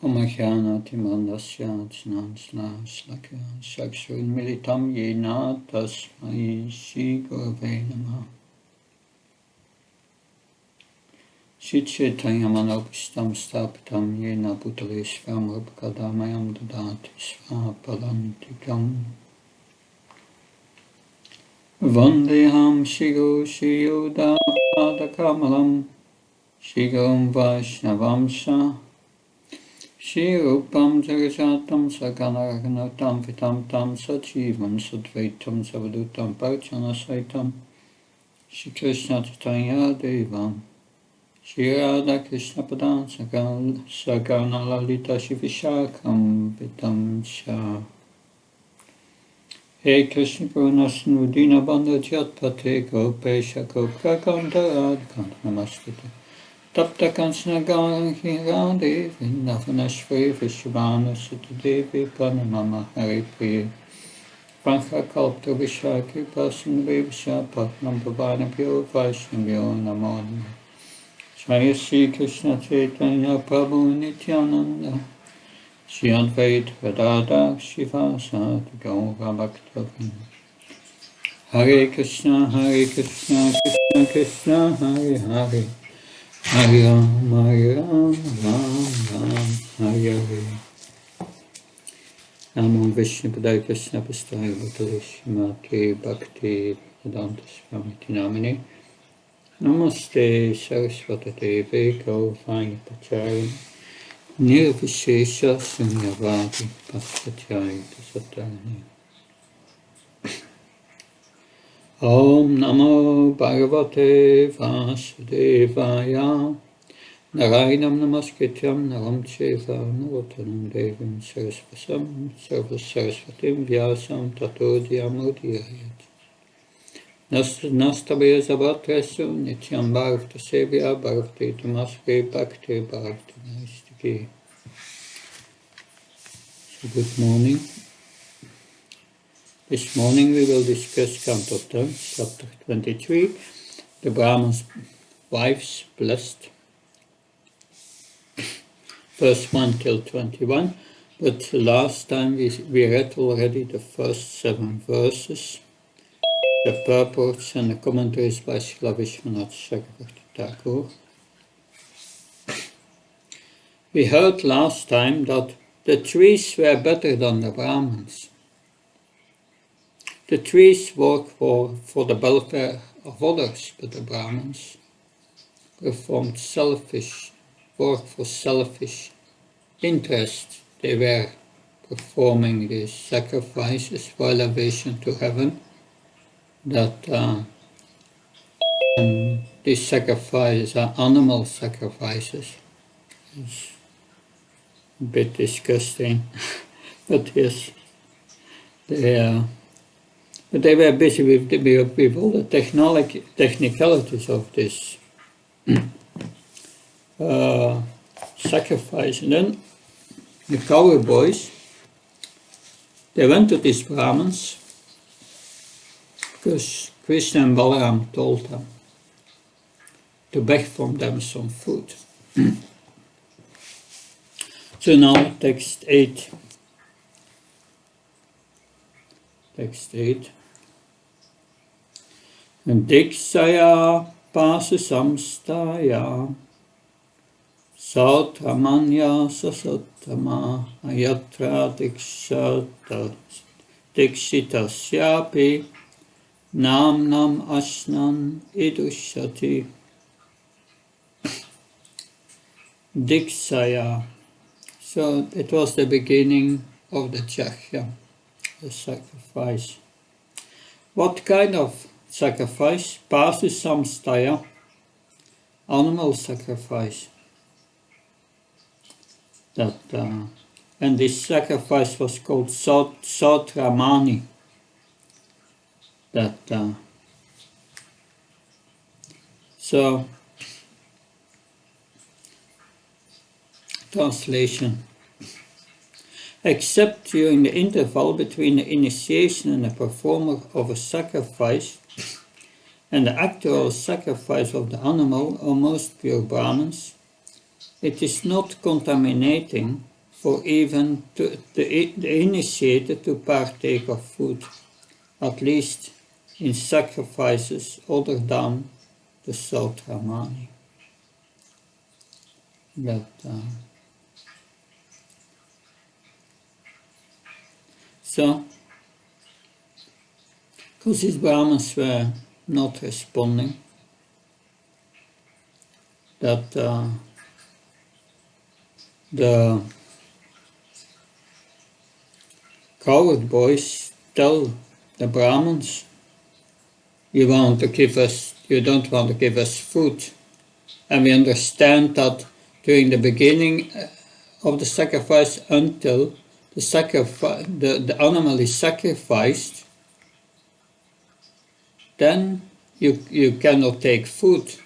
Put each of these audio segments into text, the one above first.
Omagyanatimanasya Jnanslakya Chakshurmilitam Yena Tasmai Shri Gurave Namaha. Shitchaitanyamanopistam Stapitam Yena Bhutale Svamarupakadamayam Dadati Svapalantikam Vandeham Shigo Shiyuda Padakamalam Shigam Vaishnavamsa Shri Rupam Jagajatam Saganaraganatam Vitam Tam Sajivam Sadvaitam Savadutam Parchana Saitam Shri Krishna Chaitanya Devam Shri Radha Krishna Padan Sagana Lalita Shivishakam Vitam Shah He Krishna Purnasan Udina Bandha Jatpate Gopesha Goprakanta Radhakant Namastite Tapta Kansana Gauri Radhe Vindavanashvari Vishvana Sutadevi Pranamama Hari Priya Pankha Kalpta Vishaki Pasan Vivasha Patnam Pavana Pyo Vaishnavyo Namo Namo Jaya Sri Krishna Chaitanya Prabhu Nityananda Shri Advaita Gadadhar Shivasati Gaura Bhaktavinda Hare Krishna Krishna Krishna Hare Hare Hare Ram, Hare Ram, Ram Ram, Hare Hare. Namo Vishnu Padaya Krishna Pastaya Bhutale Srimati Bhakti Vedanta Swamiti Namine. Namaste Saraswati Devi Gaurvani Pachari Nirvishesha Sunyavadi Paschatyayi Tasatani. Om Namo Bhagavate Vasudevaya Narayanam Namaskrityam Naram Cheva Narotanam Devim Sarvasvatim Vyasam Tato Dhyamudiyayat Nastabaya Zavatresu Nityam Bharata Sevya Bharati Tamasve Bhakti Bharati Naistiki. So good morning. This morning we will discuss Canto 10, chapter 23, the Brahman's wives blessed, verse 1 till 21, but last time we read already the first 7 verses, the purports and the commentaries by Srila Vishwanath Chakravarti Thakur. We heard last time that the trees were better than the Brahmins. The trees work for the welfare of others, but the Brahmins performed work for selfish interest. They were performing these sacrifices for elevation to heaven. And these sacrifices are animal sacrifices. It's a bit disgusting, but yes, they are. But they were busy with all the technicalities of this sacrifice. And then the cowboys, they went to these Brahmins because Krishna and Balaram told them to beg from them some food. So now text 8. Text 8. Dikshaya pasasamstaya sautramanya sasattama ayatra dikshitasyapi nam ashnan idushati. Dikshaya. So it was the beginning of the yajna, the sacrifice. What kind of sacrifice? Pasasamstaya, animal sacrifice. And this sacrifice was called Sautramani. So, translation. Except during the interval between the initiation and the performer of a sacrifice and the actual sacrifice of the animal or most pure Brahmins, it is not contaminating for even the initiated to partake of food, at least in sacrifices other than the Sautramani. So, because these Brahmins were not responding, that the coward boys tell the Brahmins, you don't want to give us food. And we understand that during the beginning of the sacrifice, until the animal is sacrificed, then you cannot take food.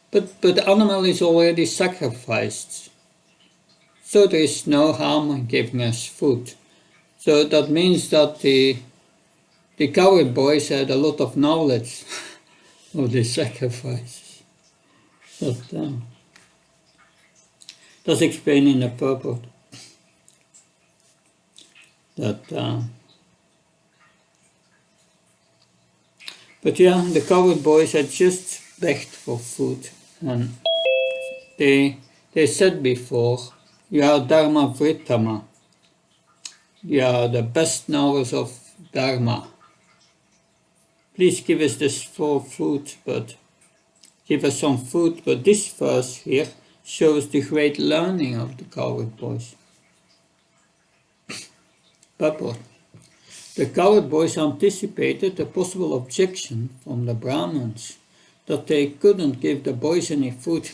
But the animal is already sacrificed, so there is no harm in giving us food. So that means that the coward boys had a lot of knowledge of the sacrifices. That's explained in the purport. But yeah, the coward boys had just begged for food, and they said before, you are Dharma Vrittama, you are the best knowers of Dharma. Please give us this food, but give us some food. But this verse here shows the great learning of the coward boys. Purport. The coward boys anticipated a possible objection from the Brahmins that they couldn't give the boys any food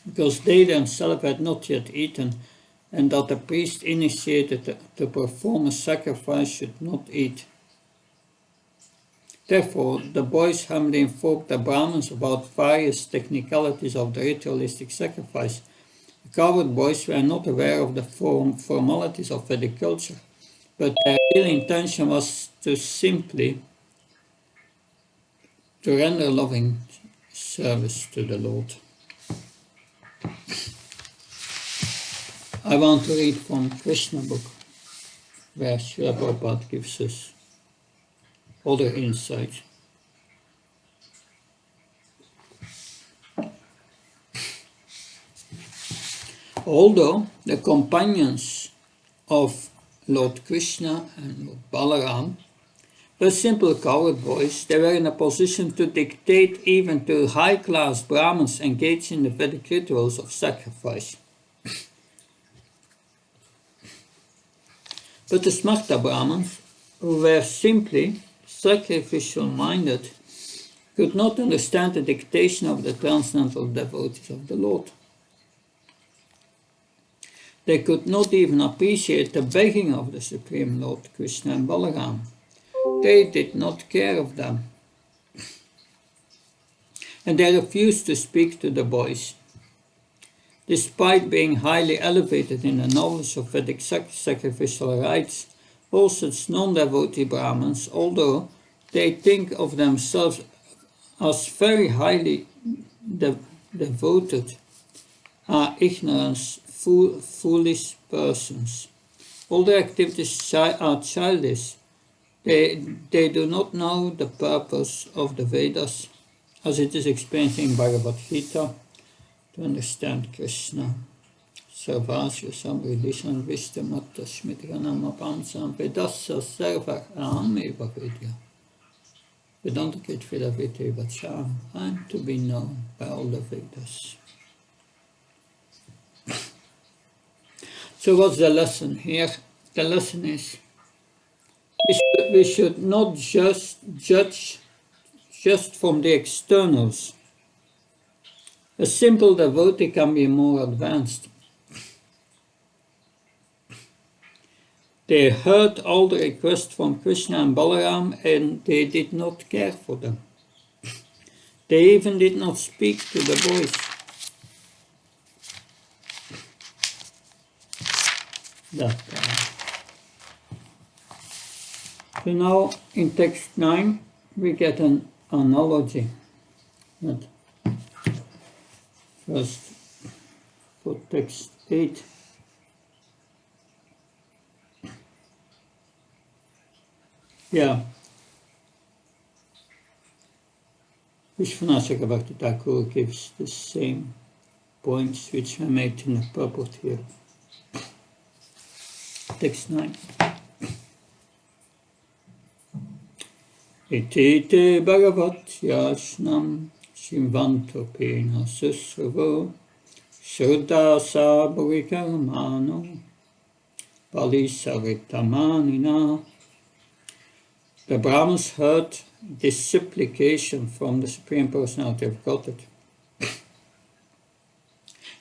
because they themselves had not yet eaten, and that the priest initiated to perform a sacrifice should not eat. Therefore, the boys humbly informed the Brahmins about various technicalities of the ritualistic sacrifice. The coward boys were not aware of the formalities of Vedic culture, but their real intention was to simply render loving service to the Lord. I want to read from Krishna book, where Srila Prabhupada gives us other insights. Although the companions of Lord Krishna and Lord Balaram were simple coward boys, they were in a position to dictate even to high-class Brahmins engaged in the Vedic rituals of sacrifice. But the Smarta Brahmins, who were simply sacrificial-minded, could not understand the dictation of the transcendental devotees of the Lord. They could not even appreciate the begging of the Supreme Lord Krishna and Balaram. They did not care of them. And they refused to speak to the boys. Despite being highly elevated in the knowledge of Vedic sacrificial rites, all such non-devotee Brahmins, although they think of themselves as very highly devoted, are ignorant, foolish persons. All their activities are childish. They do not know the purpose of the Vedas, as it is explained in Bhagavad Gita. To understand Krishna, Sarvasya Samridishan Vishtamata Shmitranam Apamsam Vedasya Sarvak Aham Vidya. Vedanta Kritvida Vite Vacham. I'm to be known by all the Vedas. So what's the lesson here? The lesson is we should not just judge just from the externals. A simple devotee can be more advanced. They heard all the requests from Krishna and Balaram and they did not care for them. They even did not speak to the boys. So now in text 9 we get an analogy. First, for text 8. Yeah. Vishwanatha Bhakti Thakur gives the same points which were made in the purport here. Text 9. Iti te bhagavat yasnam shimvanto pena susravo Shraddha sabhurikarmano palisaritamanina. The Brahmins heard this supplication from the Supreme Personality of Godhead.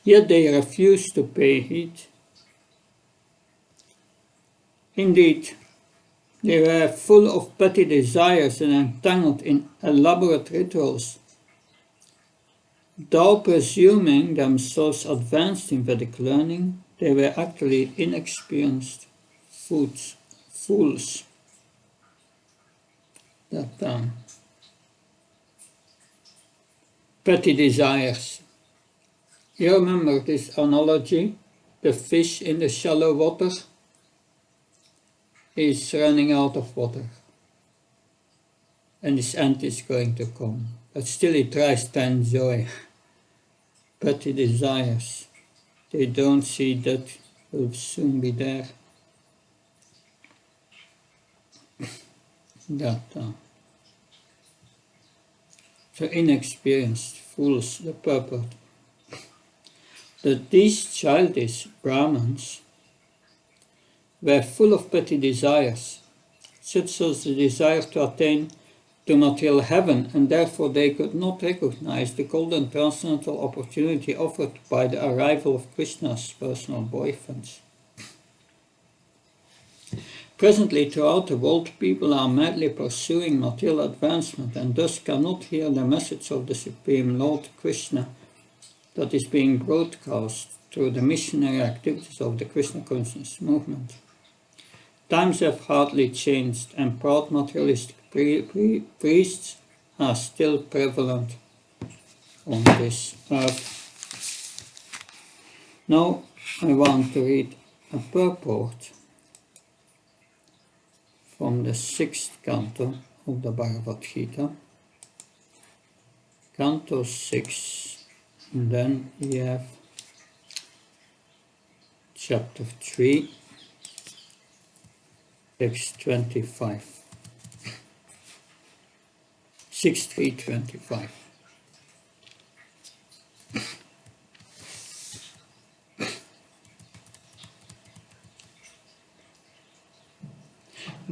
Yet they refused to pay heed. Indeed, they were full of petty desires and entangled in elaborate rituals. Though presuming themselves advanced in Vedic learning, they were actually inexperienced fools. Petty desires. You remember this analogy? The fish in the shallow water is running out of water, and his end is going to come. But still he tries to enjoy. Petty desires. They don't see that will soon be there. So inexperienced fools, the purport. That these childish Brahmins were full of petty desires, such as the desire to attain to material heaven, and therefore they could not recognize the golden transcendental opportunity offered by the arrival of Krishna's personal boyfriends. Presently, throughout the world, people are madly pursuing material advancement and thus cannot hear the message of the Supreme Lord Krishna that is being broadcast through the missionary activities of the Krishna consciousness movement. Times have hardly changed, and proud materialistic priests are still prevalent on this earth. Now I want to read a purport from the 6th canto of the Bhagavad Gita, Canto 6, and then we have chapter 3, text 25. 6.3.25.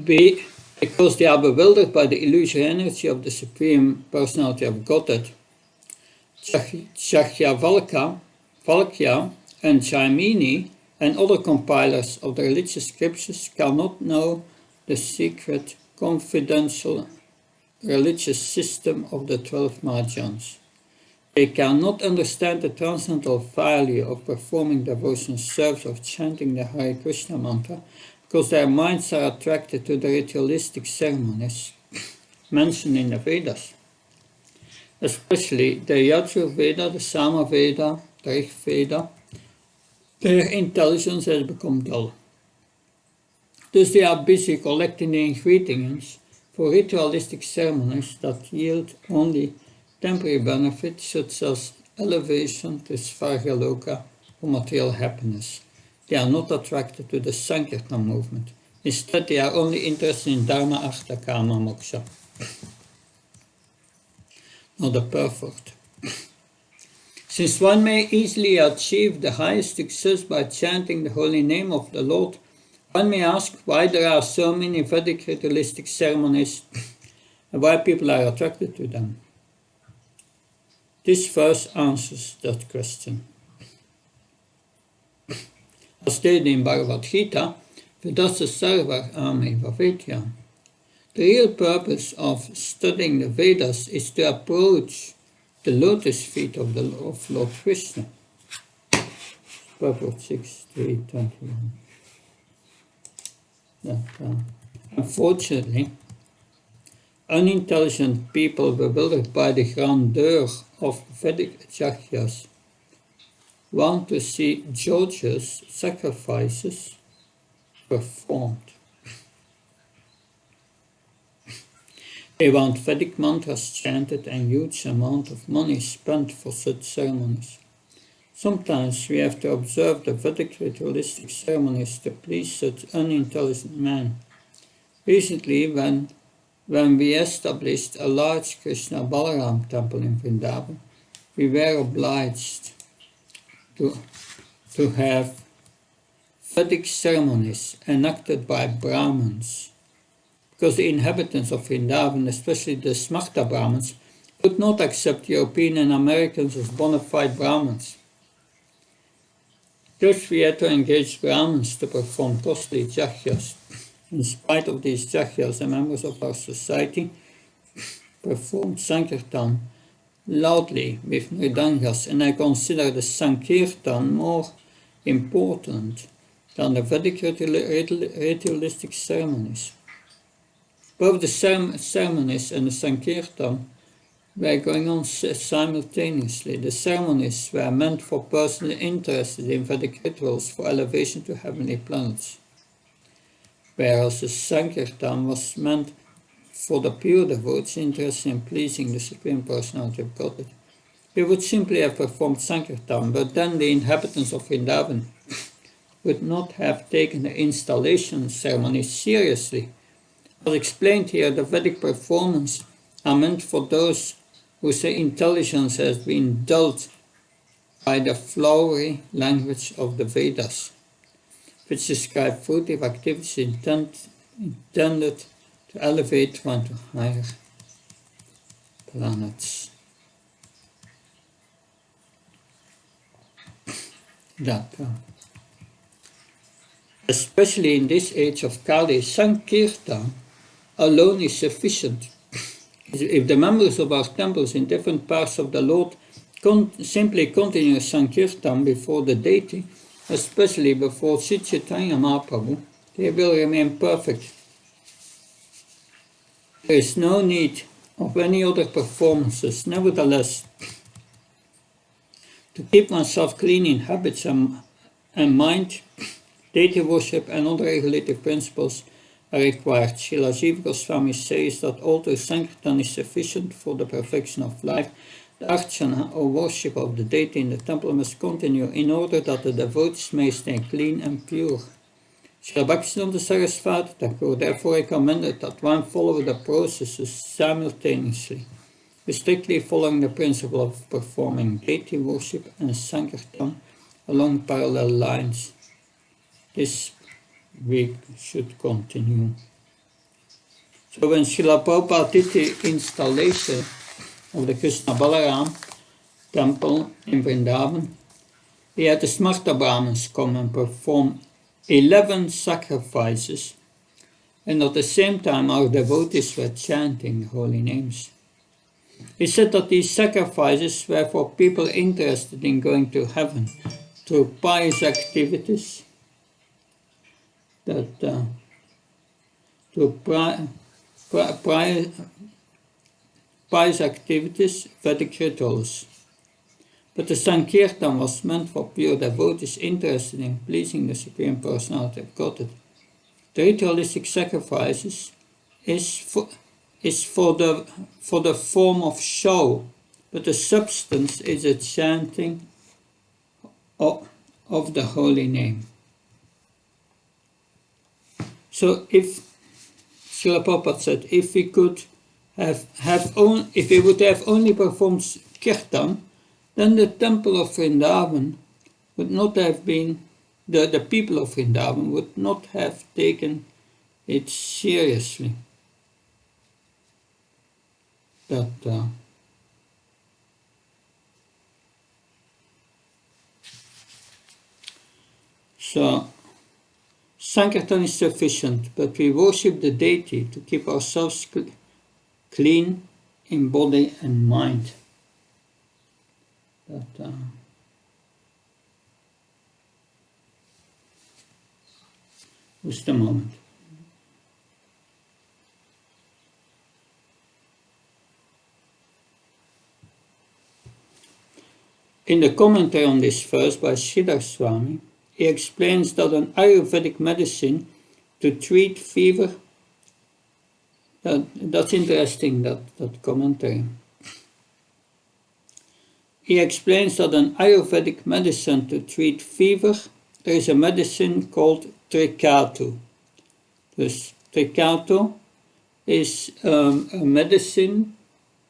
B. Because they are bewildered by the illusory energy of the Supreme Personality of Godhead, Valkya and Jaimini and other compilers of the religious scriptures cannot know the secret, confidential religious system of the 12 Mahajans. They cannot understand the transcendental value of performing devotional service of chanting the Hare Krishna mantra because their minds are attracted to the ritualistic ceremonies mentioned in the Vedas, especially the Yajur Veda, the Sama Veda, the Rig Veda. Their intelligence has become dull. Thus they are busy collecting the ingredients for ritualistic ceremonies that yield only temporary benefits such as elevation to Svargaloka or material happiness. They are not attracted to the Sankirtan movement. Instead, they are only interested in Dharma, Artha, Kama, Moksha. Now the purport. Since one may easily achieve the highest success by chanting the holy name of the Lord, one may ask why there are so many Vedic ritualistic ceremonies and why people are attracted to them. This verse answers that question. As stated in Bhagavad Gita, Vedasa Sarva Ame Vavedya. The real purpose of studying the Vedas is to approach the lotus feet of Lord Krishna. Purport 6.3.21. Unfortunately, unintelligent people bewildered by the grandeur of Vedic acharyas want to see George's sacrifices performed. They want Vedic mantras chanted and huge amount of money spent for such ceremonies. Sometimes we have to observe the Vedic ritualistic ceremonies to please such unintelligent men. Recently, when we established a large Krishna Balaram temple in Vrindavan, we were obliged to have Vedic ceremonies enacted by Brahmins, because the inhabitants of Vrindavan, especially the Smarta Brahmins, would not accept European and Americans as bona fide Brahmins. Thus we had to engage Brahmins to perform costly jagyas. In spite of these jagyas, the members of our society performed Sankirtan loudly with mridangas, and I consider the Sankirtan more important than the Vedic ritualistic ceremonies. Both the ceremonies and the Sankirtan were going on simultaneously. The ceremonies were meant for persons interested in Vedic rituals for elevation to heavenly planets, whereas the Sankirtan was meant for the pure devotees interested in pleasing the Supreme Personality of Godhead. We would simply have performed Sankirtan, but then the inhabitants of Vrindavan would not have taken the installation ceremony seriously. As explained here, the Vedic performance are meant for those whose intelligence has been dulled by the flowery language of the Vedas, which describe fruitive activities intended to elevate one to higher planets. Especially in this age of Kali, Sankirtan alone is sufficient. If the members of our temples in different parts of the Lord simply continue Sankirtan before the deity, especially before Sri Chaitanya Mahaprabhu, they will remain perfect. There is no need of any other performances. Nevertheless, to keep oneself clean in habits and mind, deity worship and other regulative principles are required. Srila Jiva Goswami says that although Sankirtan is sufficient for the perfection of life, the archana or worship of the deity in the temple must continue in order that the devotees may stay clean and pure. Srila Bhaktivedanta Saraswati Thakur therefore recommended that one follow the processes simultaneously, strictly following the principle of performing deity worship and Sankirtan along parallel lines. This week should continue. So when Srila Prabhupada did the installation of the Krishna Balaram temple in Vrindavan, he had the Smarta Brahmins come and perform 11 sacrifices, and at the same time our devotees were chanting the holy names. He said that these sacrifices were for people interested in going to heaven through pious activities, that pious activities, Vedic rituals. But the Sankirtan was meant for pure devotees interested in pleasing the Supreme Personality of Godhead. The ritualistic sacrifices is for the form of show, but the substance is a chanting of the holy name. So if Srila Prabhupada said, if we could if we would have only performed kirtan, then the temple of Vrindavan would not have been, the people of Vrindavan would not have taken it seriously. So Sankirtan is sufficient, but we worship the deity to keep ourselves clean in body and mind. Just a moment. In the commentary on this verse by Siddhar Swami, he explains that an Ayurvedic medicine to treat fever, that's interesting, that commentary. He explains that an Ayurvedic medicine to treat fever, there is a medicine called Trikatu. Dus Trikatu is a medicine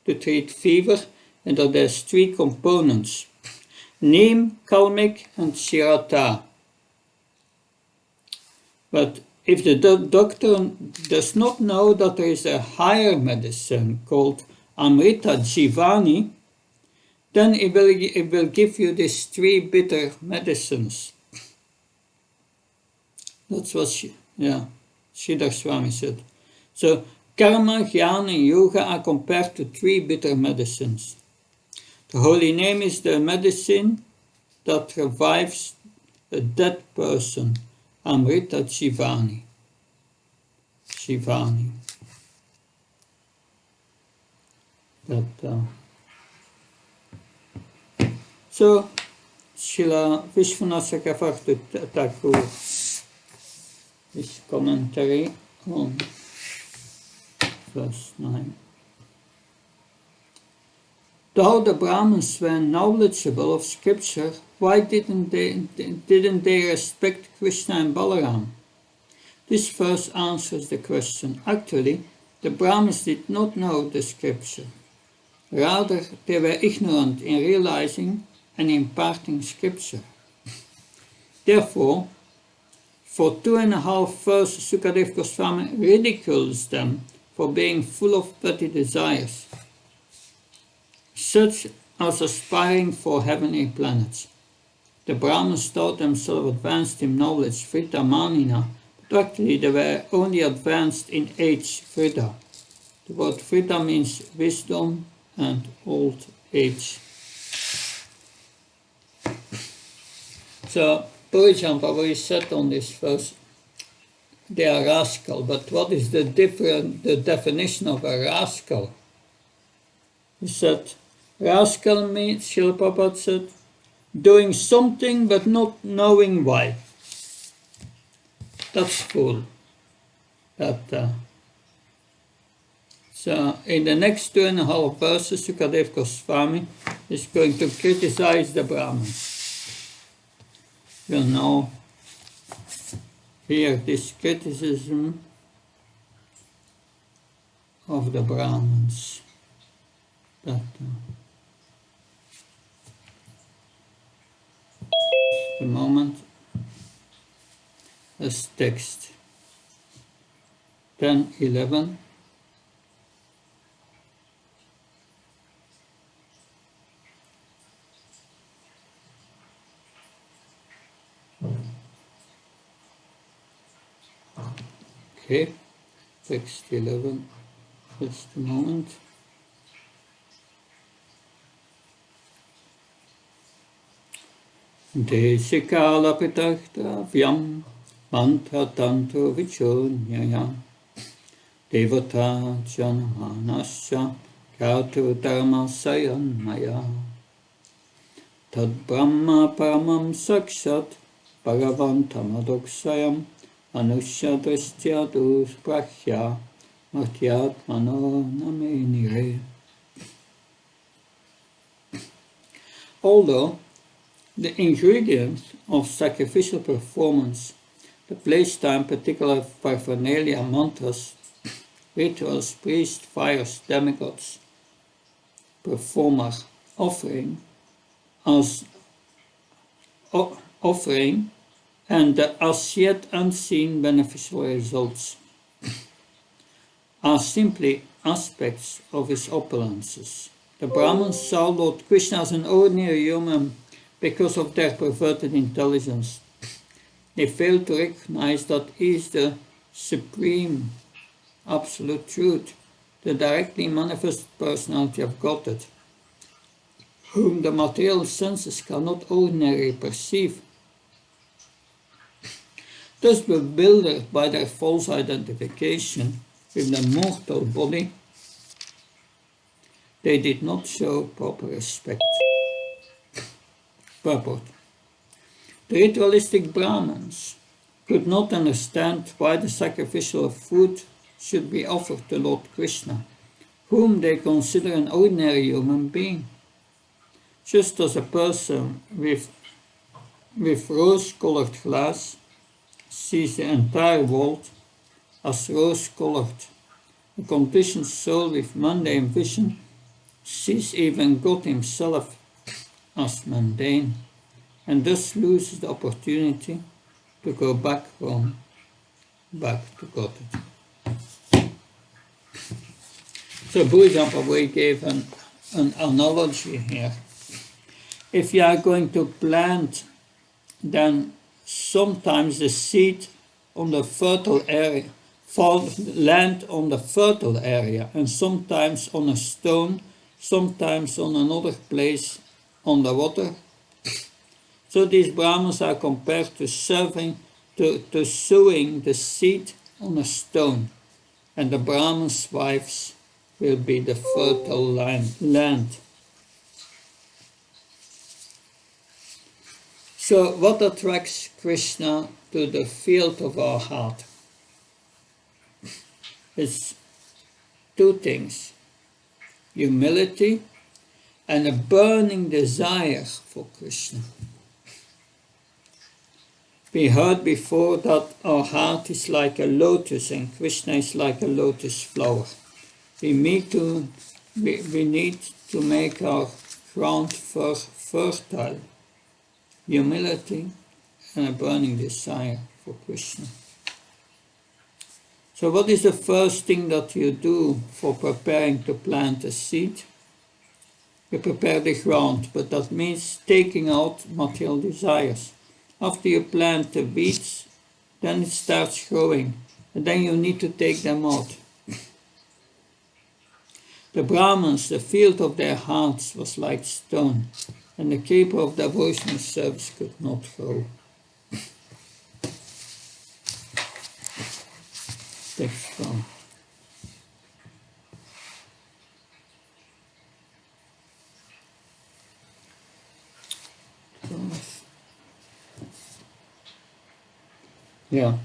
to treat fever, and that has 3 components: neem, kalmik, and shirata. But if the doctor does not know that there is a higher medicine called Amrita Jivani, then it will give you these 3 bitter medicines. That's what Siddhar Swami said. So karma, jnana, and yoga are compared to 3 bitter medicines. The holy name is the medicine that revives a dead person, Amrita Jivani. So, Srila Vishwanath Chakravarti Thakur, his commentary on verse 9. Though the Brahmins were knowledgeable of scripture, why didn't they respect Krishna and Balaram? This verse answers the question. Actually, the Brahmins did not know the scripture. Rather, they were ignorant in realizing and imparting scripture. Therefore, for 2.5 verses, Sukadeva Goswami ridicules them for being full of petty desires, such as aspiring for heavenly planets. The Brahmins thought themselves advanced in knowledge, Vrita Manina, but actually they were only advanced in age, Vrita. The word Vrita means wisdom and old age. So, Purjampa, what he said on this verse, they are rascal, but what is the definition of a rascal? He said, rascal means, Srila Prabhupada said, doing something but not knowing why. That's fool. So in the next 2.5 verses, Sukadeva Goswami is going to criticize the Brahmins. We'll now hear this criticism of the Brahmins. The moment, as text 10:11. Okay, text 11, just a moment. Desikala pitahtavyam mantra tanto vichonyaya devata janamanasya kautu dharma sayanmaya tad brahma paramam sakshat bhagavantamadokshayam Anusya dristya dusprahya Martyatmano namenire. Although the ingredients of sacrificial performance, the place time, particular paraphernalia, mantras, rituals, priest, fires, demigods, performer, offering, and the as yet unseen beneficial results are simply aspects of his opulences. The Brahmins saw Lord Krishna as an ordinary human because of their perverted intelligence. They failed to recognize that he is the supreme, absolute truth, the directly manifest personality of Godhead, whom the material senses cannot ordinarily perceive. Thus bewildered by their false identification with the mortal body, they did not show proper respect. Purport. The ritualistic Brahmins could not understand why the sacrificial food should be offered to Lord Krishna, whom they consider an ordinary human being. Just as a person with rose-colored glass sees the entire world as rose-colored, a conditioned soul with mundane vision sees even God himself as mundane, and thus loses the opportunity to go back home, back to God. So Buddha we gave an analogy here. If you are going to plant, then sometimes the seed on the fertile area land on the fertile area, and sometimes on a stone, sometimes on another place on the water. So these Brahmins are compared to sowing the seed on a stone, and the Brahmins' wives will be the fertile land. So what attracts Krishna to the field of our heart? It's two things: humility and a burning desire for Krishna. We heard before that our heart is like a lotus and Krishna is like a lotus flower. We need to make our ground fertile. Humility and a burning desire for Krishna. So what is the first thing that you do for preparing to plant a seed? You prepare the ground, but that means taking out material desires. After you plant the weeds, then it starts growing, and then you need to take them out. The Brahmins, the field of their hearts was like stone, and the keeper of devotional service could not grow. Text 1. Yeah,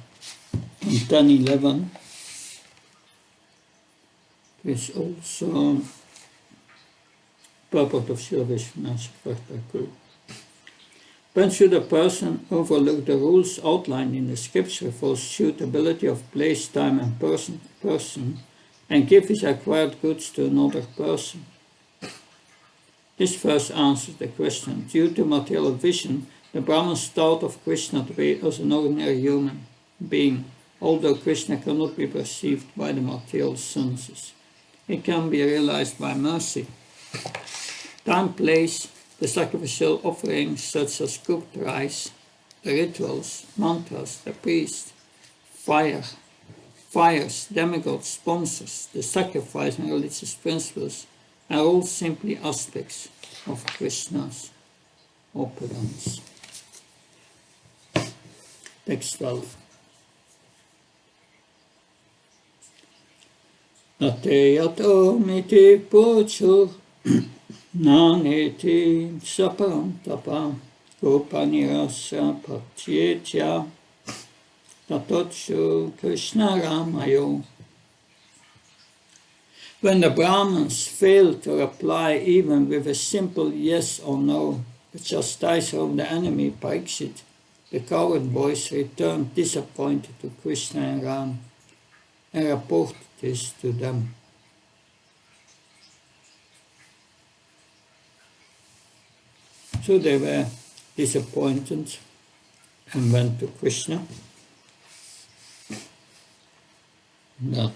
in 10:11 is also purport of Srila Vihe-Bhaktivedanta. When should a person overlook the rules outlined in the scripture for suitability of place, time and person and give his acquired goods to another person? This verse answers the question. Due to material vision, the Brahmins thought of Krishna to be as an ordinary human being, although Krishna cannot be perceived by the material senses. It can be realized by mercy. Time, place, the sacrificial offerings such as cooked rice, the rituals, mantras, the priest, fires, demigods, sponsors, the sacrifice and religious principles are all simply aspects of Krishna's opulence. Text 12. Nateyato miti pochur naneti saparantapa gopanirasa patyetya tatotsu Krishna Ramayo. When the Brahmins failed to reply even with a simple yes or no, the chastiser of the enemy, Parikshit, the coward boys returned disappointed to Krishna and Ram and reported this to them. So they were disappointed and went to Krishna. That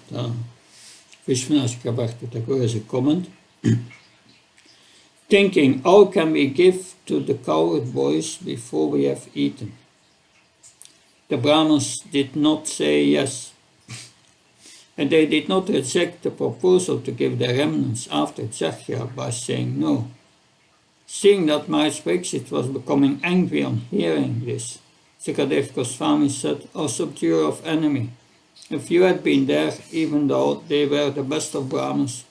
Vihe-Bhaktivedanta as a comment, thinking, how can we give to the coward boys before we have eaten? The Brahmins did not say yes, and they did not reject the proposal to give the remnants after Jagya by saying no. Seeing that Maharaj Parikshit was becoming angry on hearing this, Sukadev Goswami said, O subduer of enemy, if you had been there, even though they were the best of Brahmins,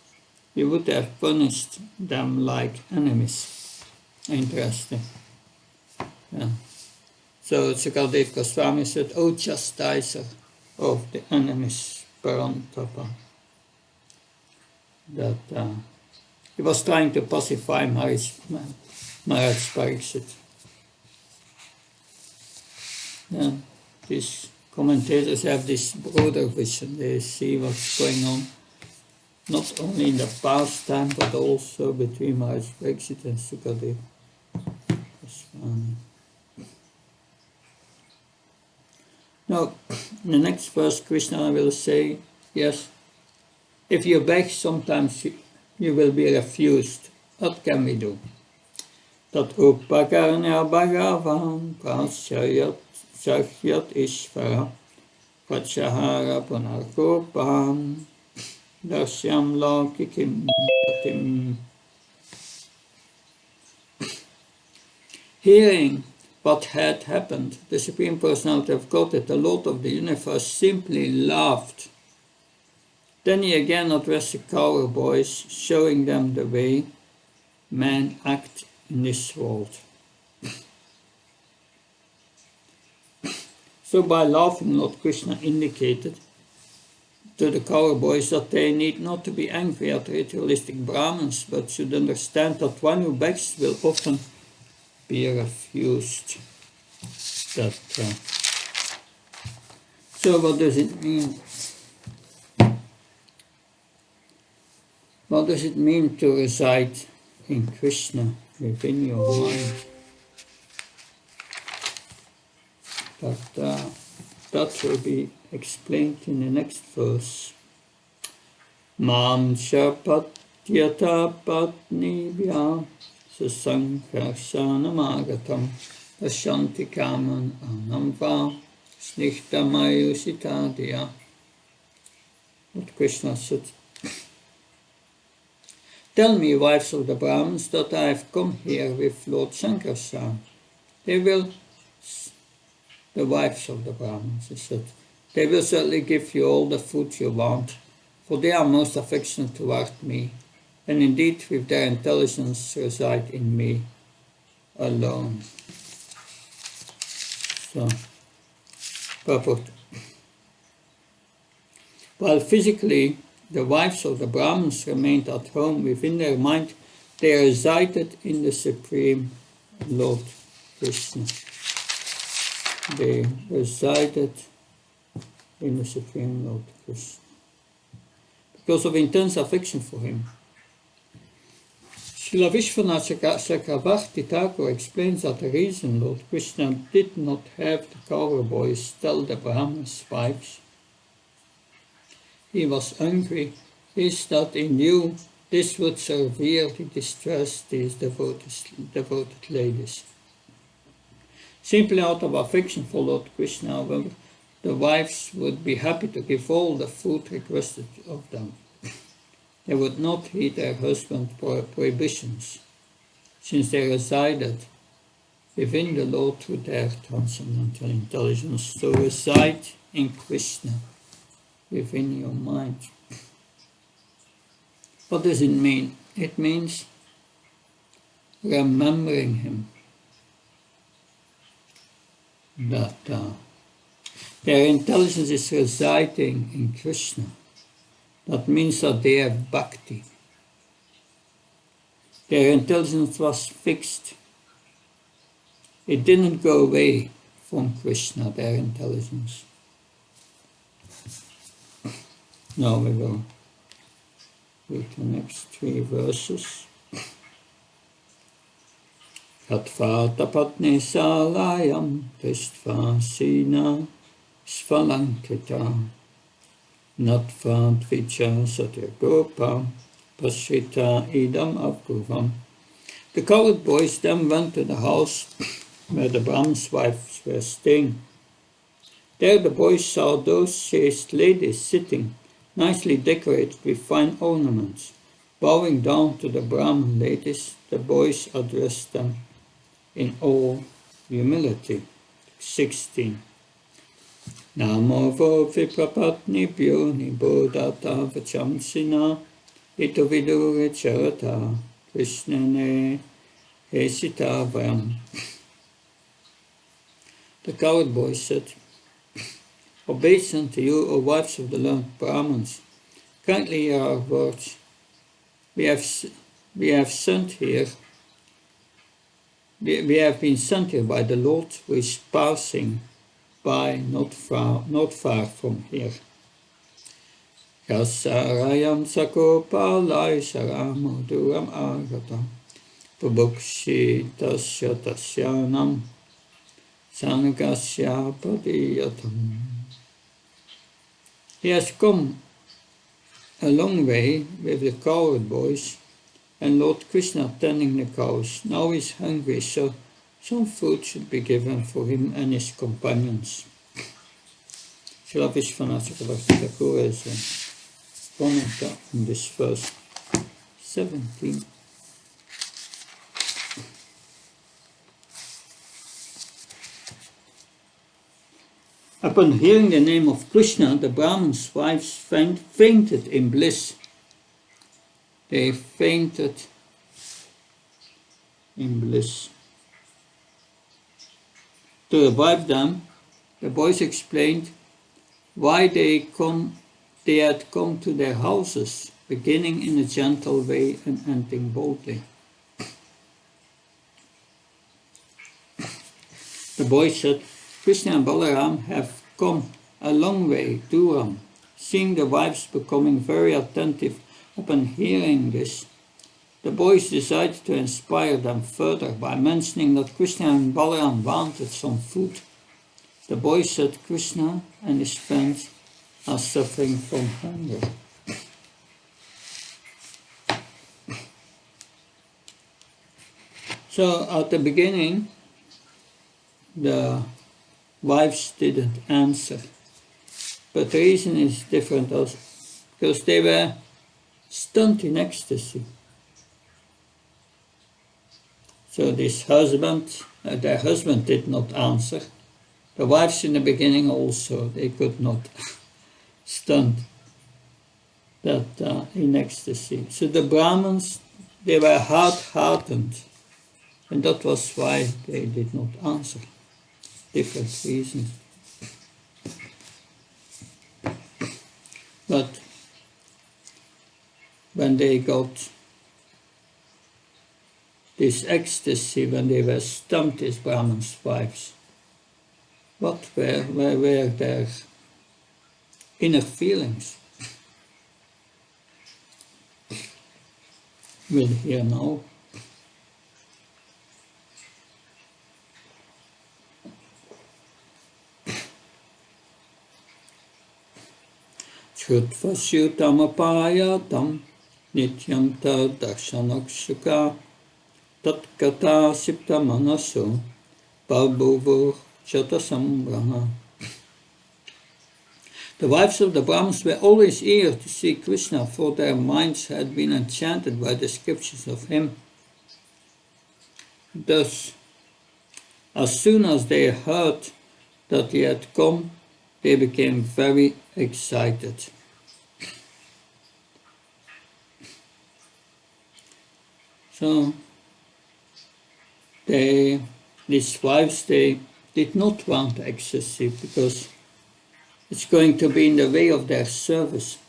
you would have punished them like enemies. Interesting. Yeah. So Sukadev Goswami said, "O chastiser of the enemies, Parantapa," that he was trying to pacify Maharaj Pariksit. Yeah. These commentators have this broader vision. They see what's going on, not only in the past time, but also between Maharaj Pariksit and Sukadev Goswami. Now, in the next verse, Krishna will say, yes, if you beg, sometimes you will be refused. What can we do? Tat upakarnya bhagavan prasyayat sakyat ishvara prachahara punarkopam dasyam laukikim yatim. Hearing what had happened, the Supreme Personality of Godhead, the Lord of the Universe, simply laughed. Then he again addressed the cowboys, showing them the way men act in this world. So by laughing, Lord Krishna indicated to the cowboys that they need not to be angry at ritualistic Brahmins, but should understand that one who begs will often be refused. So what does it mean? What does it mean to reside in Krishna within your mind? That will be explained in the next verse. Mam shapatyata patnibhya sasankharsanamagatam pasyanti kaman anamva snihtamayusitadya. What Krishna said, tell me, wives of the Brahmins, that I have come here with Lord Sankarsana. The wives of the Brahmins, he said, they will certainly give you all the food you want, for they are most affectionate toward me, and indeed with their intelligence reside in me alone. So, purport. While physically the wives of the Brahmins remained at home within their mind, they resided in the Supreme Lord Krishna. They resided in the Supreme Lord Krishna because of intense affection for him. Srila Vishwanath Chakravarti Thakur explains that the reason Lord Krishna did not have the cowboys tell the Brahmins' wives he was angry is that he knew this would severely distress these devoted ladies. Simply out of affection for Lord Krishna, however, the wives would be happy to give all the food requested of them. They would not heed their husband's prohibitions, since they resided within the Lord through their transcendental intelligence. So reside in Krishna within your mind. What does it mean? It means remembering him. That their intelligence is residing in Krishna. That means that they have bhakti. Their intelligence was fixed. It didn't go away from Krishna, their intelligence. Now we will read the next 3 verses. Katvata patni salayam tistva sina svalankita natva dvicha satya gopa pasrita idam apruvam. The cowherd boys then went to the house where the Brahmins' wives were staying. There the boys saw those chaste ladies sitting, nicely decorated with fine ornaments. Bowing down to the Brahmin ladies, the boys addressed them in all humility. 16. Namo vo viprapatnibhyo nibodhata vachamsina ito vidure charata krishnane hesita vam. The cowherd boy said, "Obeisance to you, O wives of the learned Brahmins, kindly hear our words. We have sent here. We have been sent here by the Lord, who is passing by not far from here. Yasarayam sakopalai saramoduram agata pabukshi tasya tasyanam sanagasya padiyatam." He has come a long way with the cowherd boys and Lord Krishna tending the cows. Now he's hungry, so some food should be given for him and his companions. Srila Vihe-Bhaktivedanta is a commenter on this verse 17. Upon hearing the name of Krishna, the Brahmin's wives fainted in bliss. They fainted in bliss. To revive them, the boys explained why they had come to their houses, beginning in a gentle way and ending boldly. The boys said, "Krishna and Balaram have come a long way, Duram." Seeing the wives becoming very attentive upon hearing this, the boys decided to inspire them further by mentioning that Krishna and Balaram wanted some food. The boys said Krishna and his friends are suffering from hunger. So at the beginning, the wives didn't answer, but the reason is different also, because they were stunned in ecstasy. So this husband, their husband did not answer. The wives in the beginning also, they could not, stunned that in ecstasy. So the Brahmins, they were hard-hearted, and that was why they did not answer. Different reasons. But when they got this ecstasy, when they were stumped as Brahmins' wives, what were their inner feelings? We'll hear now. Shrutvasyutam apayatam nityam tad darshanaksuka tatkata sipta manaso balbhuvur chatasambrahma. The wives of the Brahmins were always eager to see Krishna, for their minds had been enchanted by the scriptures of him. Thus, as soon as they heard that he had come, they became very excited. So, these wives, they did not want ecstasy because it's going to be in the way of their service.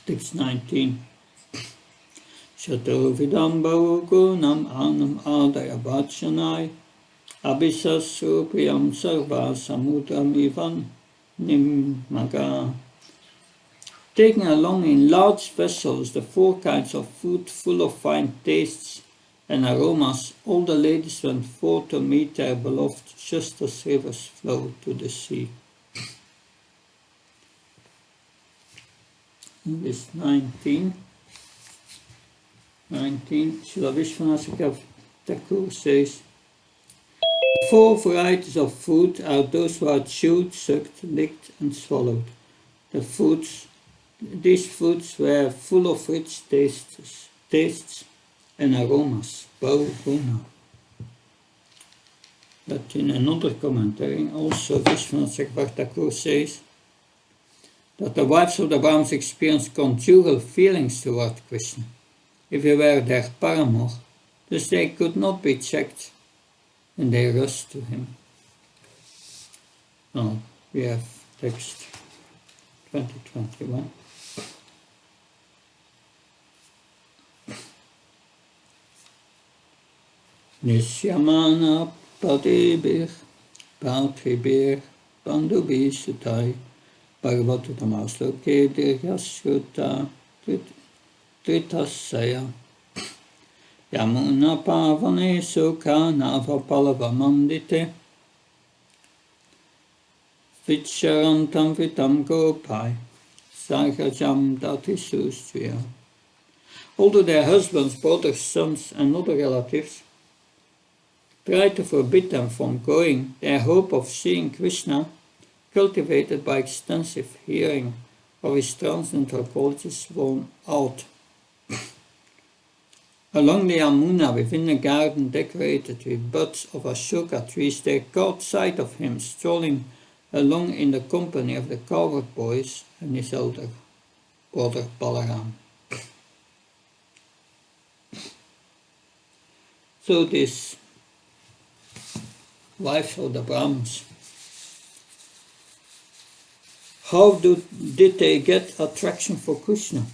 Text 19. Shato vidam bhavugunam anam adaya bhajanai abhisasu priyam sarva samudram ivan nimmaga. Taking along in large vessels the 4 kinds of food full of fine tastes and aromas, all the ladies went forth to meet their beloved, just as rivers flow to the sea. This 19, Srila Vihe-Bhaktivedanta Thakur says, 4 varieties of food are those who are chewed, sucked, licked and swallowed. These foods were full of rich tastes and aromas, bhavuguna. But in another commentary, also Vihe-Bhaktivedanta Thakur says that the wives of the Brahmins experienced conjugal feelings toward Krishna, if he were their paramour, thus they could not be checked. and they rushed to him. Now we have text 2021. Nishyamana padebir patribir bandubhi sutai bhagavatu tamasloke dirghasruta tritasaya yamuna pavane sukha nava palava mandite vicharantam vitam gopai sargajam datisustriya. Although their husbands, brothers, sons and other relatives tried to forbid them from going, their hope of seeing Krishna, cultivated by extensive hearing of his transcendental qualities, won out. Along the Yamuna, within a garden decorated with buds of Ashoka trees, they caught sight of him strolling along in the company of the cowherd boys and his elder brother Balaram. So this wives of the Brahmins, how did they get attraction for Krishna?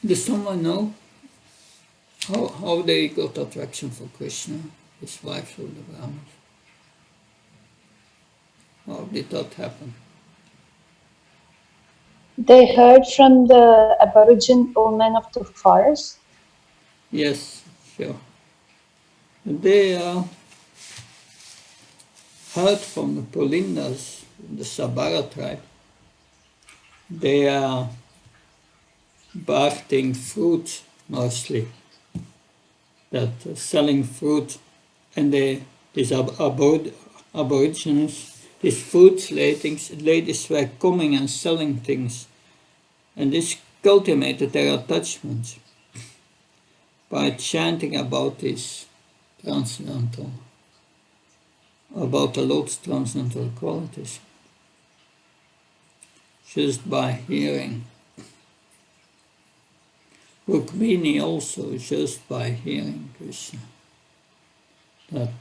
Does someone know how they got attraction for Krishna, his wives of the Brahmins? How did that happen? They heard from the Aboriginal women of the forest. Yes, sure. They heard from the Pulindas, the Sabara tribe. They are barting fruit mostly, that selling fruit, and these aborigines, these fruit ladies were coming and selling things, and this cultivated their attachment by chanting about this transcendental, about the Lord's transcendental qualities, just by hearing. Rukmini also, just by hearing Krishna. That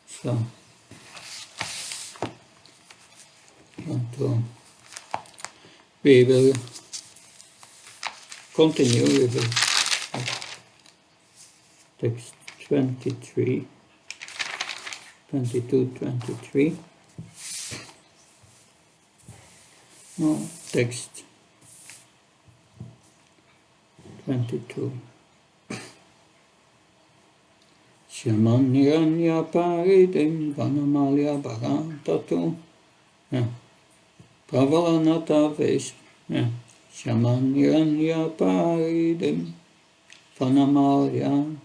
so we will continue with text 22, 23. No, text 22. Shaman niranya paridim vanamalya bharantatu. Pravalanata vesh. Shaman niranya paridim vanamalya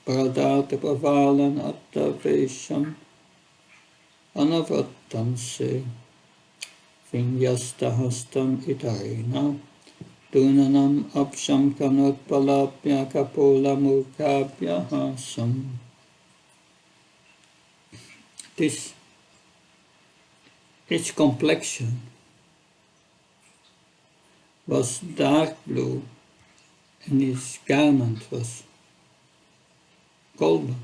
bharadata pravalanata vesham anavatanse vinyastahastam itarina. Dunanam apsham kanotpalapya kapola murkabya hasam. Its complexion was dark blue and his garment was golden.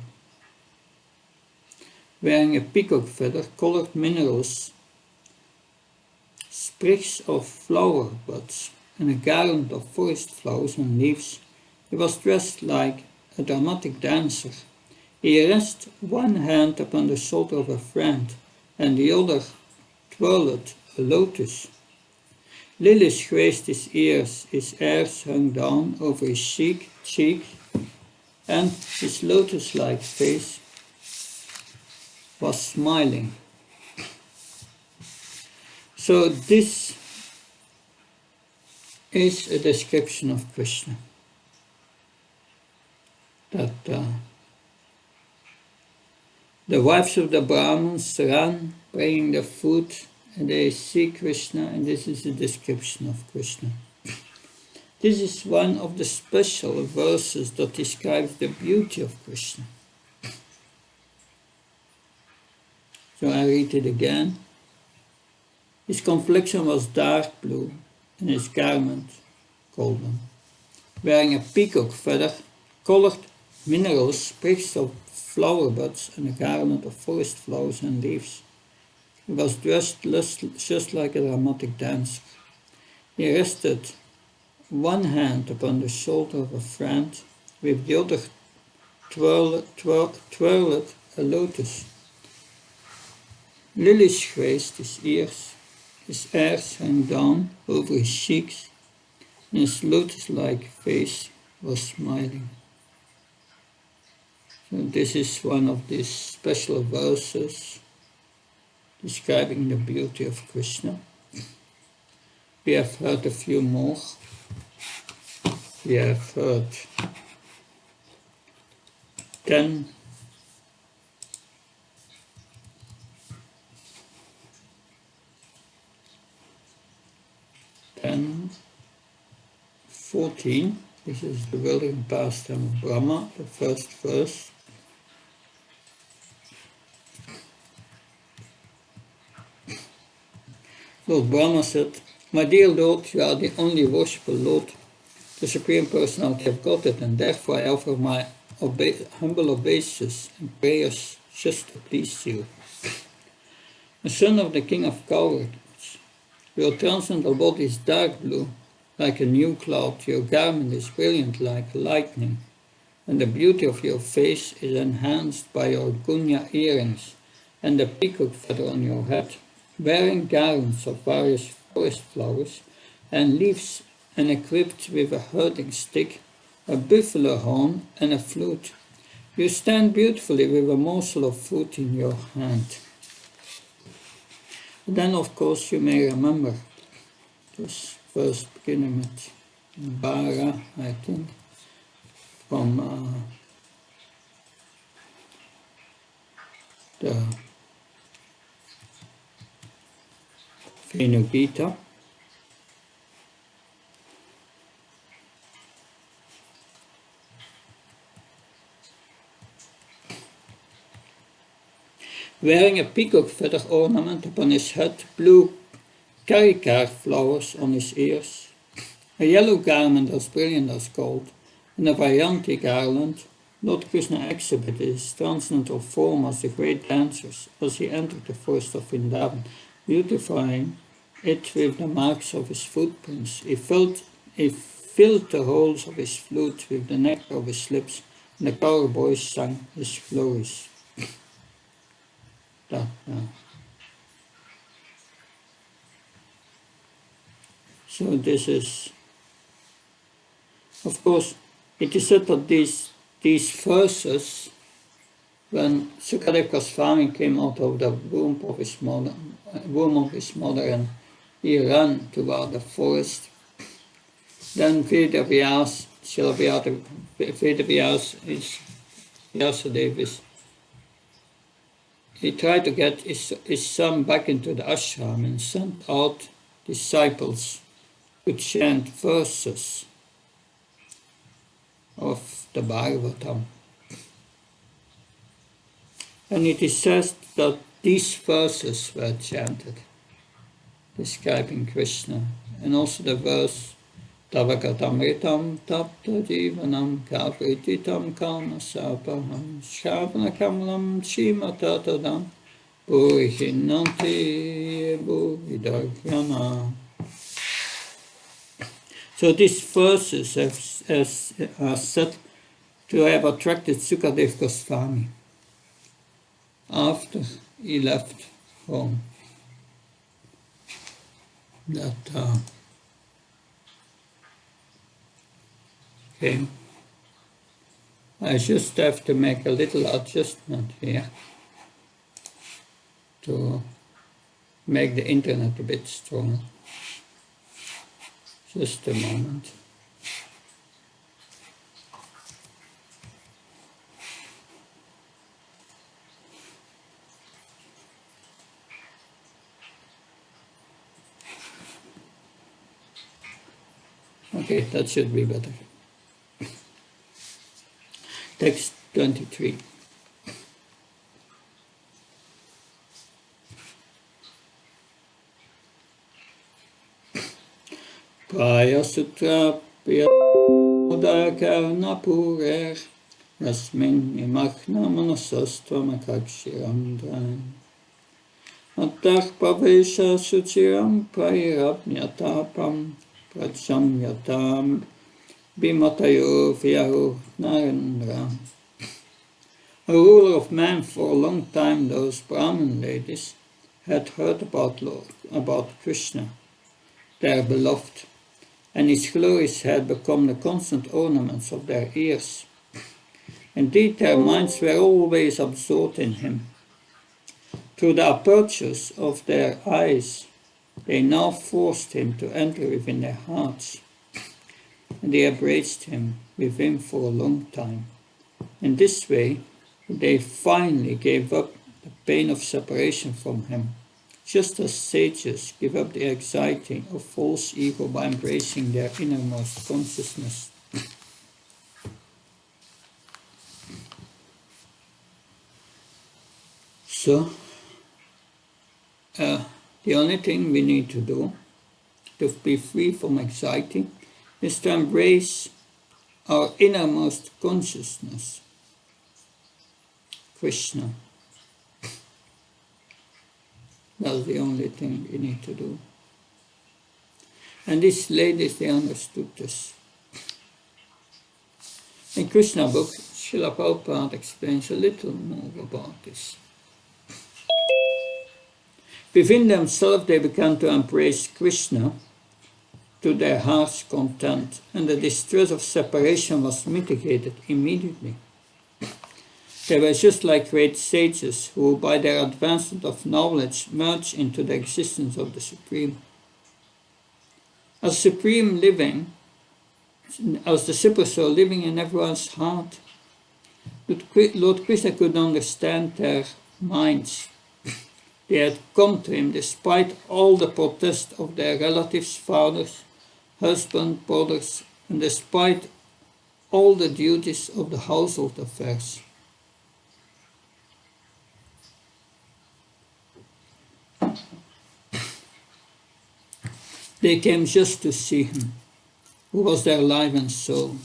Wearing a peacock feather, colored minerals, sprigs of flower buds, and a garland of forest flowers and leaves, he was dressed like a dramatic dancer. He rested one hand upon the shoulder of a friend, and the other twirled a lotus. Lilies graced his ears, his hairs hung down over his cheek, and his lotus-like face was smiling. So this is a description of Krishna. That the wives of the Brahmins run, bringing the food, and they see Krishna, and this is a description of Krishna. This is one of the special verses that describes the beauty of Krishna. So I read it again. His complexion was dark blue, and his garment golden. Wearing a peacock feather, colored minerals, sprigs of flower buds, and a garland of forest flowers and leaves. He was dressed just like a dramatic dancer. He rested one hand upon the shoulder of a friend, with the other twirled a lotus. Lilies graced his ears, his hairs hung down over his cheeks, and his lotus-like face was smiling. So this is one of these special verses describing the beauty of Krishna. We have heard a few more. We have heard 10, 14. This is the wildering pastime of Brahma, the first verse. Lord Brahma said, "My dear Lord, you are the only worshipful Lord, the Supreme Personality of Godhead, and therefore I offer my humble obeisances and prayers just to please you. The son of the King of Cowards, your transcendental body is dark blue, like a new cloud, your garment is brilliant like lightning, and the beauty of your face is enhanced by your gunya earrings and the peacock feather on your head, wearing garlands of various forest flowers and leaves, and equipped with a herding stick, a buffalo horn, and a flute. You stand beautifully with a morsel of food in your hand." And then, of course, you may remember this verse beginning with Bara, I think, from the Vihe-Bhaktivedanta. Wearing a peacock feather ornament upon his head, blue caricar flowers on his ears, a yellow garment as brilliant as gold, and a Vayanti garland, Lord Krishna exhibited his transcendental form as the great dancers as he entered the forest of Vrindavan, beautifying it with the marks of his footprints. He filled the holes of his flute with the nectar of his lips, and the choir boys sang his glories. So this is, of course, it is said that these verses, when Sukadeva Goswami came out of the womb of his mother, and he ran toward the forest, then Vedavyas, Vyasadeva, he tried to get his son back into the ashram and sent out disciples to chant verses of the Bhagavatam. And it is said that these verses were chanted, describing Krishna, and also the verse Tavakatamritam tapta jivanam kavrititam kalmasapaham shravana kamalam chimatatadam purihinanti buvidargyana. So these verses are said to have attracted Sukadeva Goswami after he left home. Okay. I just have to make a little adjustment here to make the internet a bit stronger. Just a moment. Okay, that should be better. Text 23. Praya Sutra Karna Purer Yasmin Imachna Manasastvam Akakshiram Attach Pavesha Suchiram Prairabnyatapam Pracham Yatam Bimatayo Vyahu Narendra. A ruler of men for a long time, those Brahmin ladies had heard about Krishna, their beloved, and his glories had become the constant ornaments of their ears. Indeed, their minds were always absorbed in him. Through the apertures of their eyes, they now forced him to enter within their hearts, and they embraced him within for a long time. In this way, they finally gave up the pain of separation from him, just as sages give up the anxiety of false ego by embracing their innermost consciousness. So, the only thing we need to do to be free from anxiety is to embrace our innermost consciousness, Krishna. That's the only thing we need to do. And these ladies, they understood this. In Krishna book, Srila Prabhupada explains a little more about this. Within themselves, they began to embrace Krishna to their heart's content, and the distress of separation was mitigated immediately. They were just like great sages who, by their advancement of knowledge, merge into the existence of the Supreme. As Supreme living, as the Super Soul living in everyone's heart, Lord Krishna could understand their minds. They had come to him despite all the protests of their relatives, fathers, husbands, brothers, and despite all the duties of the household affairs. They came just to see him, who was their life and soul.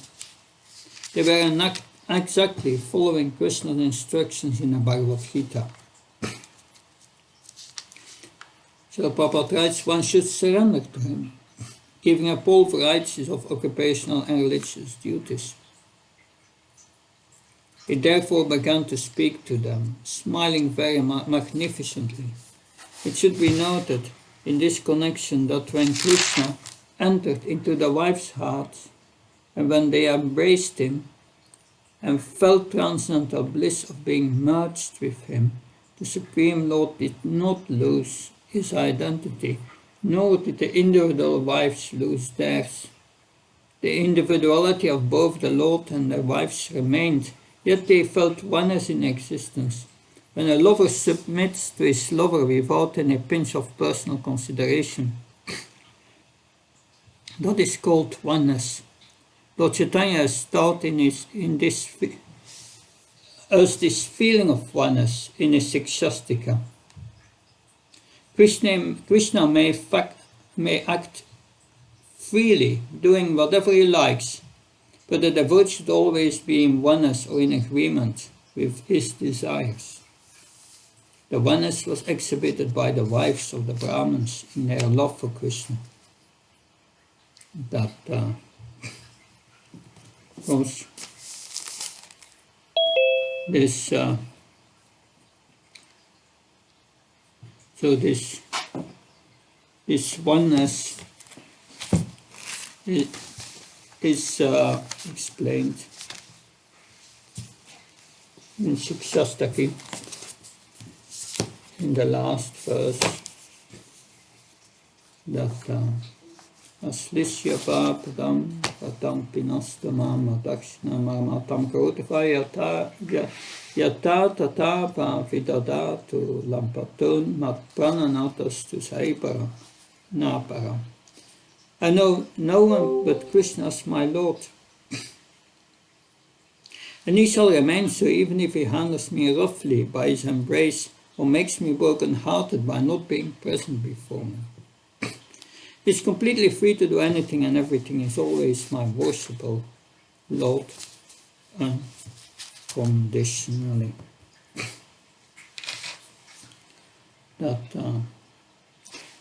They were not exactly following Krishna's instructions in the Bhagavad Gita. So Prabhupada writes, one should surrender to him, giving up all varieties of occupational and religious duties. He therefore began to speak to them, smiling very magnificently. It should be noted in this connection that when Krishna entered into the wife's heart, and when they embraced him and felt transcendental bliss of being merged with him, the Supreme Lord did not lose his identity, nor did the individual wives lose theirs. The individuality of both the Lord and the wives remained, yet they felt oneness in existence. When a lover submits to his lover without any pinch of personal consideration, that is called oneness. Lord Chaitanya has taught us this feeling of oneness in his Sikshastika. Krishna may act freely, doing whatever he likes, but the devotee should always be in oneness or in agreement with his desires. The oneness was exhibited by the wives of the Brahmins in their love for Krishna. That was this. So this oneness is explained in Sikshastaki in the last verse that Aslishya papadam patam pinastamam adakshna marmatam karotifaya yata tatapa vidadatu lampatun mat prananatas to saipara napara. I know no one but Krishna as my Lord, and he shall remain so even if he handles me roughly by his embrace or makes me broken-hearted by not being present before me. He's completely free to do anything and everything. Is always my worshipful Lord unconditionally.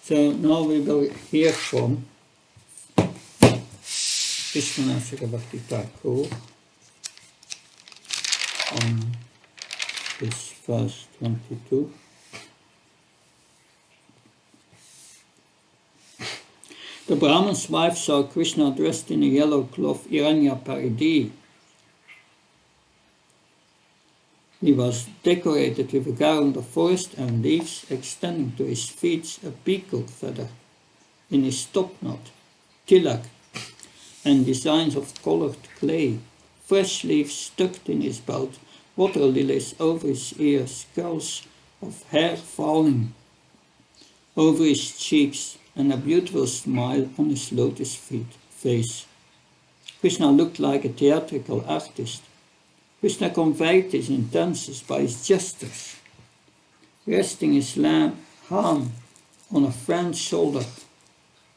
So now we will hear from Vihe-Bhaktivedanta Thakur on this verse 22. The Brahman's wife saw Krishna dressed in a yellow cloth, Iranya Paridi. He was decorated with a garland of forest and leaves, extending to his feet a peacock feather. In his topknot, tilak, and designs of colored clay, fresh leaves tucked in his belt, water lilies over his ears, curls of hair falling over his cheeks, and a beautiful smile on his lotus face. Krishna looked like a theatrical artist. Krishna conveyed his intentions by his gestures, resting his hand on a friend's shoulder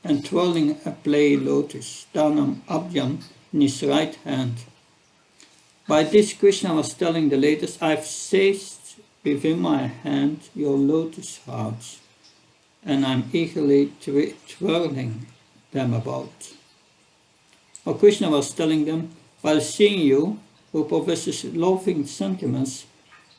and twirling a play lotus, Dhanam Abhyam, in his right hand. By this Krishna was telling the ladies, I've seized within my hand your lotus hearts, and I'm eagerly twirling them about. Or Krishna was telling them, while seeing you, who possesses loving sentiments,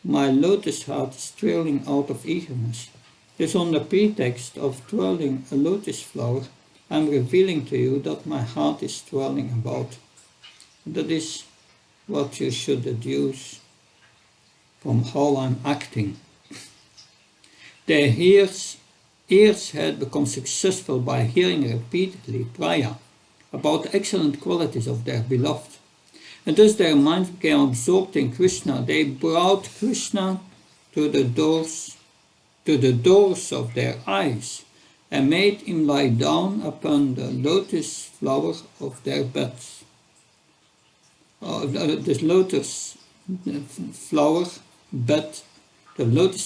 my lotus heart is twirling out of eagerness. Thus, on the pretext of twirling a lotus flower, I'm revealing to you that my heart is twirling about. That is what you should deduce from how I'm acting. Their ears had become successful by hearing repeatedly Praya about the excellent qualities of their beloved. And thus their minds became absorbed in Krishna. They brought Krishna to the doors of their eyes and made him lie down upon the lotus flower of their beds. The lotus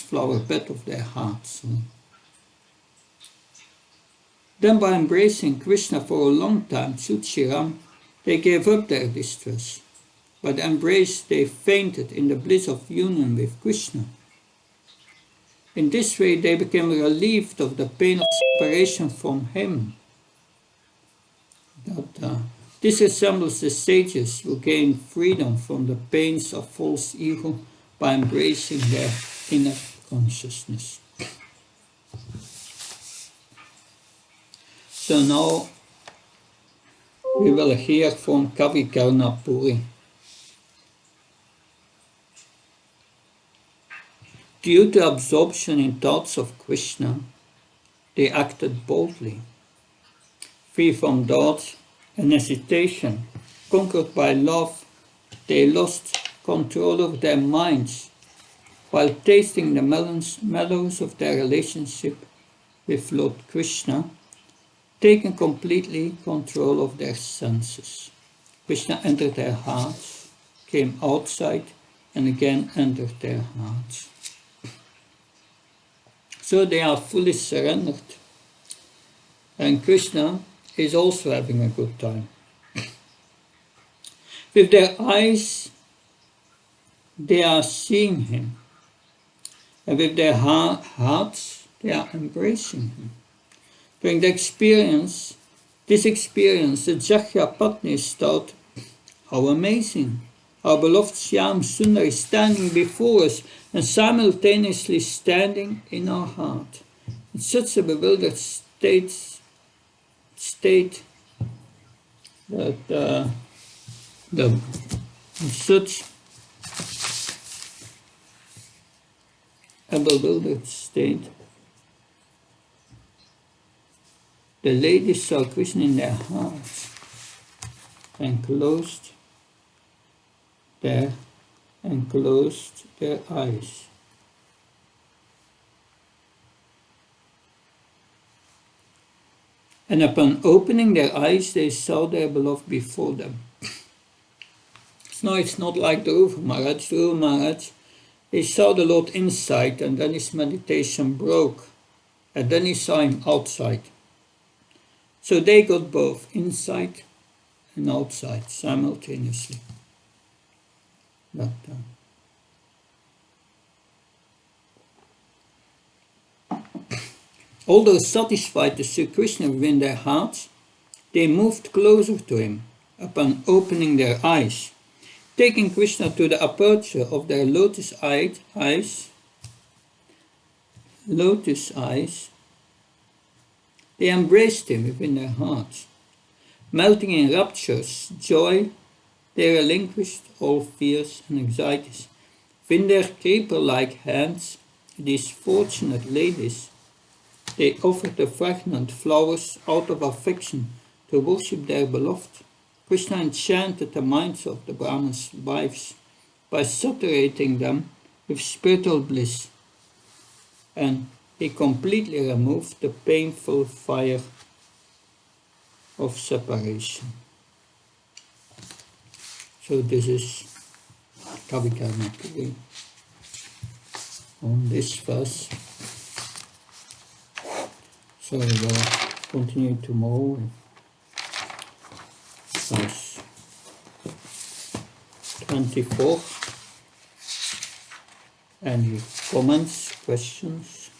flower bed of their hearts. Then by embracing Krishna for a long time, Suchiram, they gave up their distress. By the embrace they fainted in the bliss of union with Krishna. In this way they became relieved of the pain of separation from him. This resembles the sages who gain freedom from the pains of false ego by embracing their inner consciousness. So now we will hear from Kavi Karnapuri. Due to absorption in thoughts of Krishna, they acted boldly, free from doubt and hesitation. Conquered by love, they lost control of their minds while tasting the mellows of their relationship with Lord Krishna, taking completely control of their senses. Krishna entered their hearts, came outside, and again entered their hearts. So they are fully surrendered. And Krishna is also having a good time. With their eyes, they are seeing him. And with their hearts, they are embracing him. During this experience, the Jakhya Patnis thought, how amazing! Our beloved Shyam Sundar is standing before us and simultaneously standing in our heart. In such a bewildered state that in such a bewildered state, the ladies saw Krishna in their hearts and closed their eyes. And upon opening their eyes, they saw their beloved before them. So it's not like the Dhruva Maharaj. Dhruva Maharaj, he saw the Lord inside, and then his meditation broke, and then he saw him outside. So they got both inside and outside simultaneously. But, although satisfied to see Krishna within their hearts, they moved closer to him upon opening their eyes. Taking Krishna to the aperture of their lotus eyes, they embraced him within their hearts. Melting in rapturous joy, they relinquished all fears and anxieties. With their creeper-like hands, these fortunate ladies, they offered the fragrant flowers out of affection to worship their beloved. Krishna enchanted the minds of the Brahmins' wives by saturating them with spiritual bliss, and he completely removed the painful fire of separation. So this is Kavikarnapuri on this verse. So we will continue tomorrow with verse 24. Any comments, questions?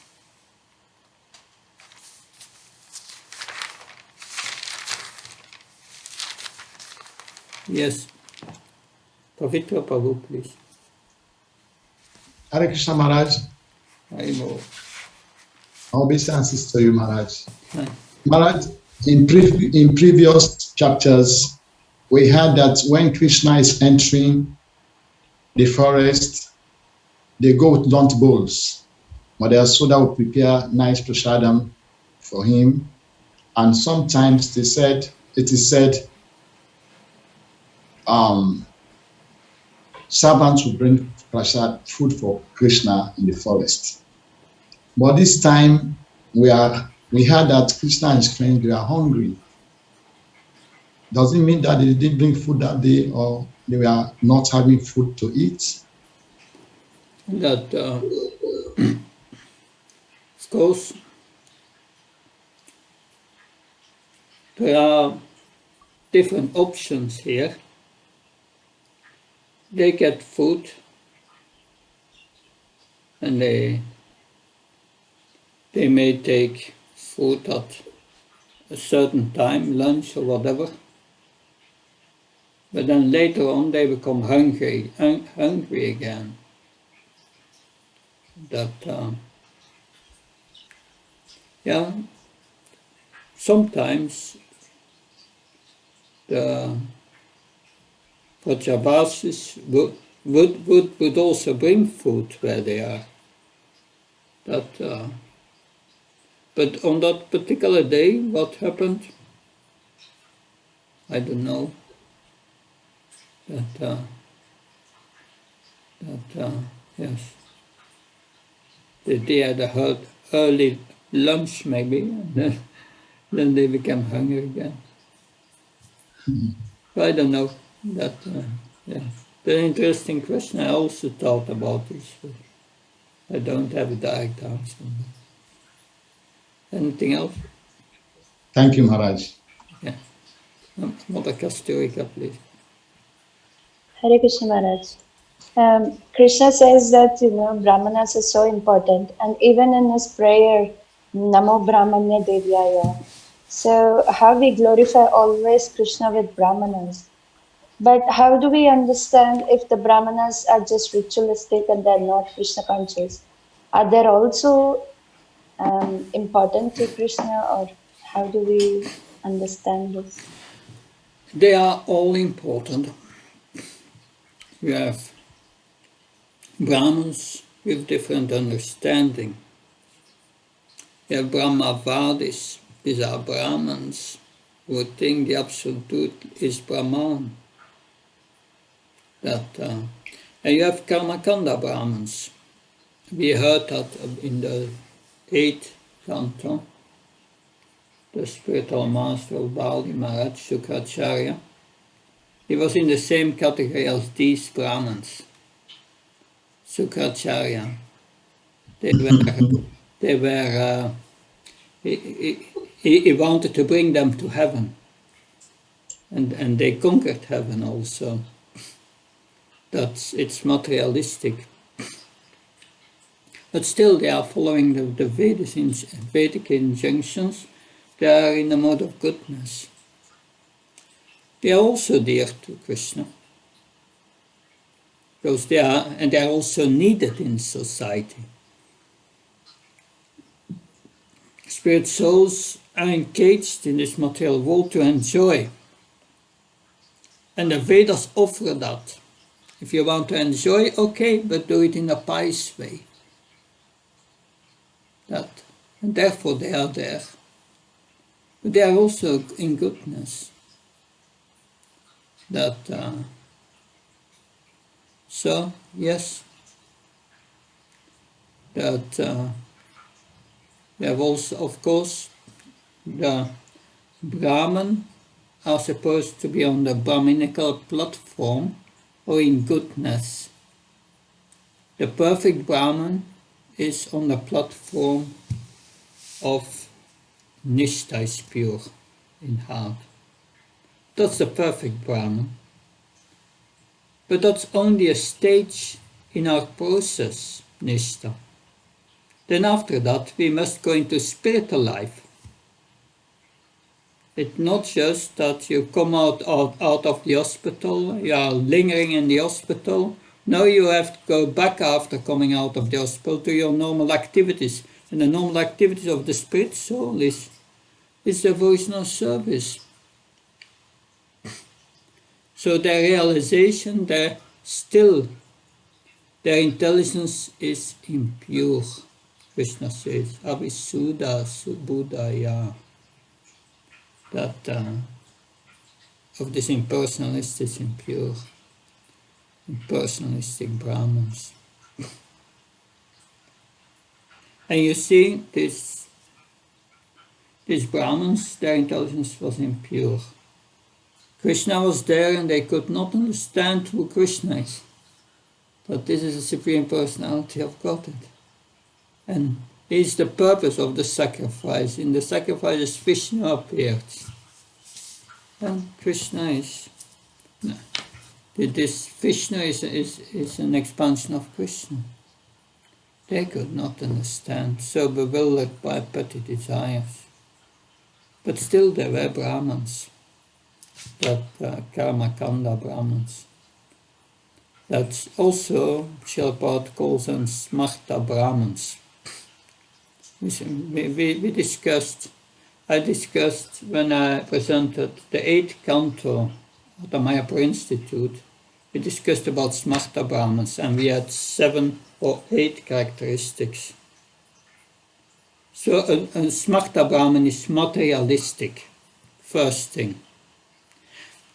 Yes. Pavitra Prabhu, please. Hare Krishna Maharaj. Harimo. Obeisances to you, Maharaj. Hi. Maharaj, in previous chapters, we heard that when Krishna is entering the forest, they go with blunt bowls. Mother Yasoda will prepare nice prasadam for him. And sometimes it is said, servants will bring prasad, food for Krishna in the forest. But this time, we heard that Krishna and his friends, they are hungry. Does it mean that they didn't bring food that day, or they were not having food to eat? That, of course, there are different options here. They get food and they may take food at a certain time, lunch or whatever, but then later on they become hungry again. That, yeah, sometimes the Vrajavasis would also bring food where they are. That, but on that particular day, what happened? I don't know. Yes. They had a early lunch maybe, and then they became hungry again. I don't know. That, yeah. The interesting question. I also thought about this, but I don't have a direct answer. Anything else? Thank you, Maharaj. Yeah. Mother Kasturica, please. Hare Krishna Maharaj. Krishna says that Brahmanas is so important, and even in his prayer, Namo Brahmanya Devyaya. So how we glorify always Krishna with Brahmanas. But how do we understand if the Brahmanas are just ritualistic and they're not Krishna conscious? Are they also important to Krishna, or how do we understand this? They are all important. We have Brahmins with different understanding. We have Brahmavadis. These are Brahmins who think the Absolute is Brahman. And you have Karmakanda Brahmins. We heard that in the 8th canto, the spiritual master of Bali Maharaj, Shukracharya. He was in the same category as these Brahmins. Shukracharya. He he wanted to bring them to heaven. And they conquered heaven also. It's materialistic. But still they are following the Vedic injunctions. They are in the mode of goodness. They are also dear to Krishna. Because they are also needed in society. Spirit souls are engaged in this material world to enjoy. And the Vedas offer that. If you want to enjoy, okay, but do it in a pious way. And therefore they are there. But they are also in goodness. So, yes, we have also, of course, the Brahman are supposed to be on the Brahminical platform or in goodness. The perfect Brahman is on the platform of Nishtha, is pure in heart. That's the perfect Brahman. But that's only a stage in our process, Nishtha. Then after that, we must go into spiritual life. It's not just that you come out of the hospital, you are lingering in the hospital. No, you have to go back after coming out of the hospital to your normal activities. And the normal activities of the spirit soul is devotional service. So their realization, their intelligence is impure. Krishna says, Avisuddha Subudaya. That of this impersonalistic impure, impersonalistic Brahmins. And you see, these Brahmins, their intelligence was impure. Krishna was there and they could not understand who Krishna is. But this is the Supreme Personality of Godhead. And it's the purpose of the sacrifice. In the sacrifices, Vishnu appeared. And Krishna is... No, this Vishnu is an expansion of Krishna. They could not understand, so bewildered by petty desires. But still there were Brahmins, that Karmakanda Brahmins. That's also Srila calls them Smarta Brahmins. I discussed when I presented the 8th canto at the Mayapur Institute, we discussed about Smarta Brahmins and we had 7 or 8 characteristics. So a Smarta Brahmin is materialistic, first thing.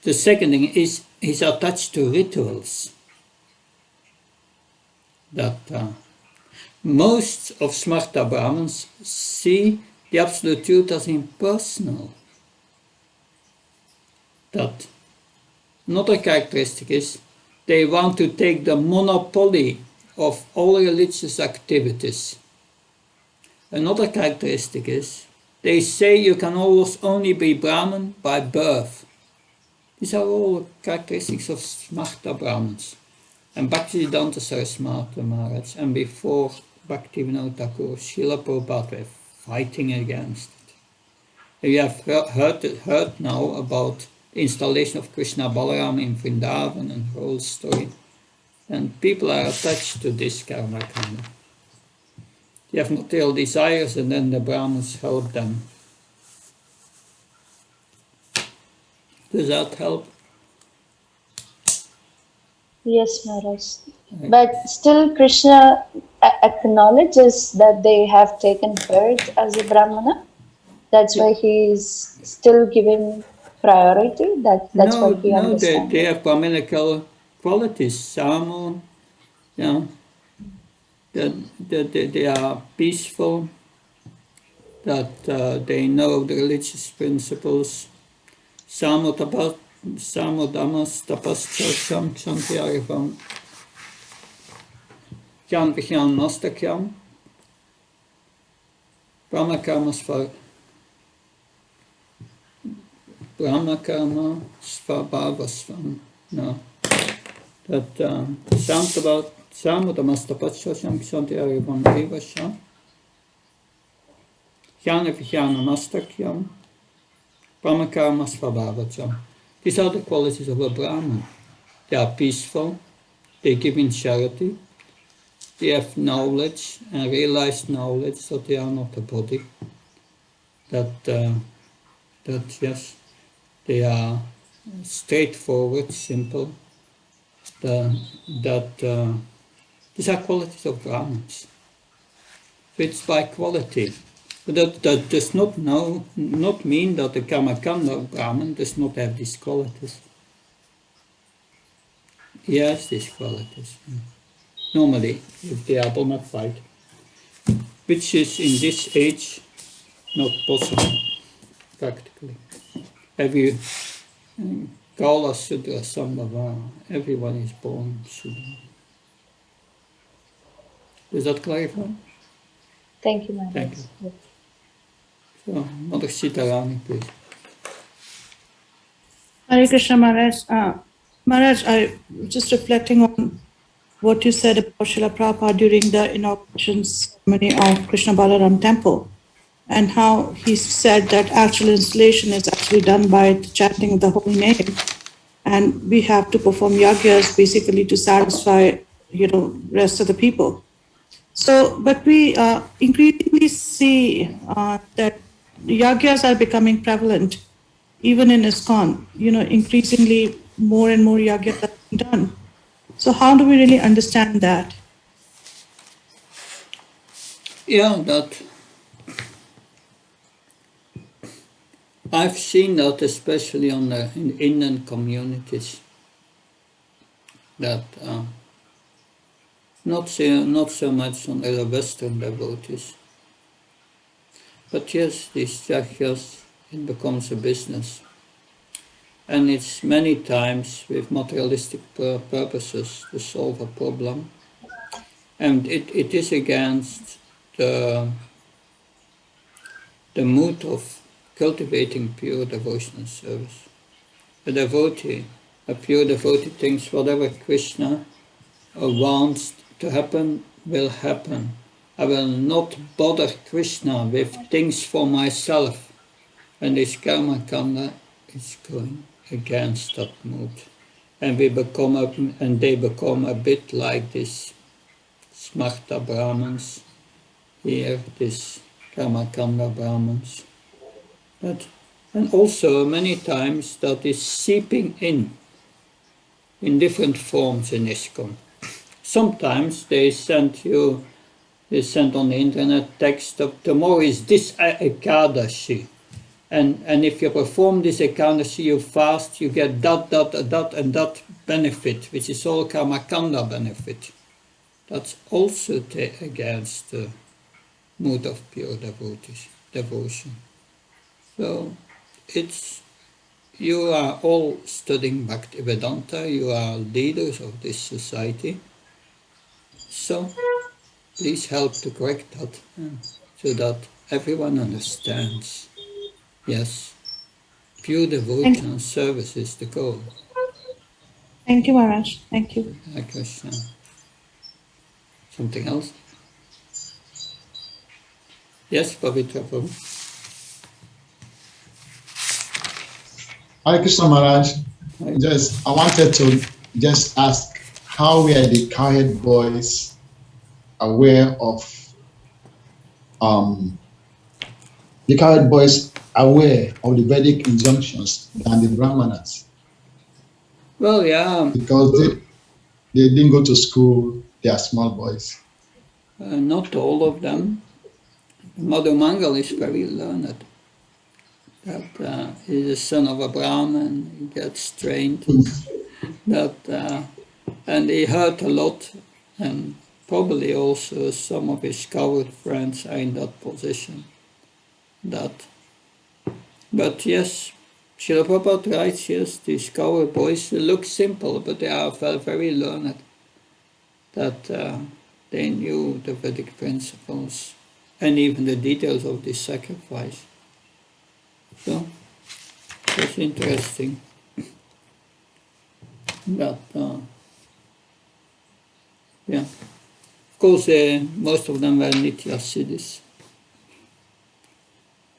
The second thing is he's attached to rituals. That most of Smarta Brahmins see the Absolute Truth as impersonal. That another characteristic is they want to take the monopoly of all religious activities. Another characteristic is they say you can always only be Brahman by birth. These are all characteristics of Smarta Brahmins. And Bhaktivedanta Saraswati Maharaj and before Bhaktivinoda Thakur, Srila Prabhupada were fighting against it. We have heard now about the installation of Krishna Balaram in Vrindavan and the whole story. And people are attached to this karma kanda. They have material desires and then the Brahmins help them. Does that help? Yes, Maharaj. But still Krishna acknowledges that they have taken birth as a Brahmana. That's why he is still giving priority. That's what he understands. They have Brahminical qualities. Samo, that they are peaceful, that they know the religious principles. Samo damas tapascham chantyarivam Jan Vijnan Mastakyam Brahma karmas for Brahma karma svabhavasvam. No. That Samudamastapachasham Kshanti Arivam Evasham Jnana Vijnanamastakhyam Brahma karma svabhavacham. These are the qualities of a Brahman. They are peaceful, they give in charity, they have knowledge and realized knowledge that they are not a body. That yes, they are straightforward, simple. These are qualities of Brahmins. So it's by quality. But that does not mean that the Karmakanda Brahman does not have these qualities. He has these qualities. Normally, if they are bona fide, which is in this age not possible, practically. Every Kala Sudra Sambhava, everyone is born Sudra. Does that clarify? Thank you, Maharaj. Thank you. So, Mother Sitarani, please. Hare Krishna Maharaj. Maharaj, I was just reflecting on what you said about Srila Prabhupada during the inauguration ceremony of Krishna Balaram temple, and how he said that actual installation is actually done by the chanting of the holy name, and we have to perform yagyas basically to satisfy, rest of the people. So, but we increasingly see that yagyas are becoming prevalent, even in ISKCON. Increasingly more and more yagyas are being done. So, how do we really understand that? Yeah, that I've seen that especially in Indian communities, that not so much on the Western devotees. But yes, these yagyas, it becomes a business. And it's many times with materialistic purposes to solve a problem. And it is against the mood of cultivating pure devotional service. A pure devotee thinks whatever Krishna wants to happen will happen. I will not bother Krishna with things for myself. And this karma kanda is going against that mood. And they become a bit like this Smarta Brahmins here, this Karmakanda Brahmins. And also many times that is seeping in different forms in ISKCON. Sometimes they send on the internet text of tomorrow is this Ekadashi. And if you perform this Ekadashi, you fast, you get that benefit, which is all Karmakanda benefit. That's also against the mood of pure devotion. So you are all studying Bhaktivedanta, you are leaders of this society. So please help to correct that, so that everyone understands. Yes, pure devotion and service is the goal. Thank you, Maharaj. Thank you. Hare Krishna. Something else? Yes, Pavitra Prabhu. Hare Krishna Maharaj. Hi. I wanted to just ask, how were the cowherd boys aware of the the Vedic injunctions than the Brahmanas? Well, yeah. Because they didn't go to school, they are small boys. Not all of them. Madhumangal is very learned. That he's the son of a Brahmin, he gets trained. And he heard a lot, and probably also some of his coward friends are in that position. But yes, Srila Prabhupada writes, yes, these coward boys look simple, but they are very learned. That they knew the Vedic principles and even the details of this sacrifice. So, it's interesting that, yeah. Of course, most of them were Nitya Siddhis.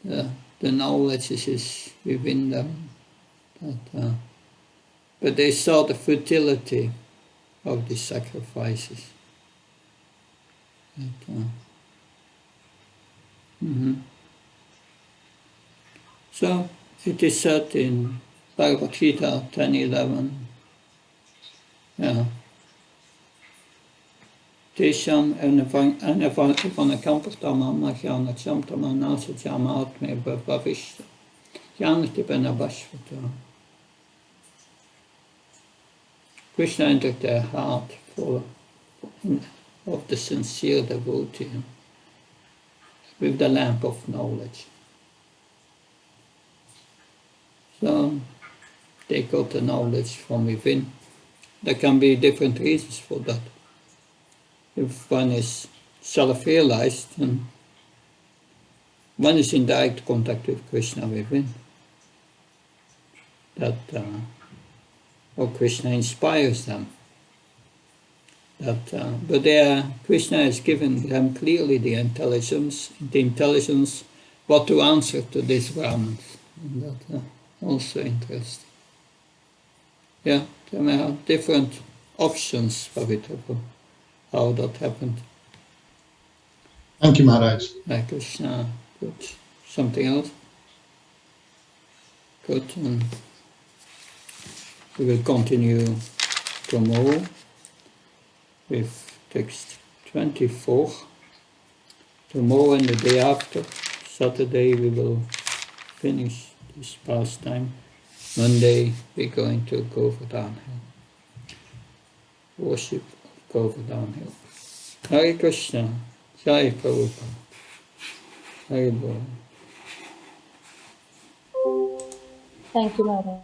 The knowledge is within them. But they saw the futility of the sacrifices. So it is said in Bhagavad Gita 10:11, yeah, Tesham anakampartama mahjana chamtama nasajama atme bhavishta jnanatipana bhashvata. Krishna entered their heart full of the sincere devotee with the lamp of knowledge. So they got the knowledge from within. There can be different reasons for that. If one is self-realized, then one is in direct contact with Krishna within. That, or Krishna inspires them. That, but Krishna has given them clearly the intelligence what to answer to these Brahmins. And that also interesting. Yeah, there may have different options for it, how that happened. Thank you, Maharaj. Hare Krishna. Good. Something else? Good. And we will continue tomorrow with text 24. Tomorrow and the day after, Saturday, we will finish this pastime. Monday, we're going to Govardhan Hill. Worship of Govardhan Hill. Hare Krishna. Jai Prabhupada. Hare Bol. Thank you, Maharaj.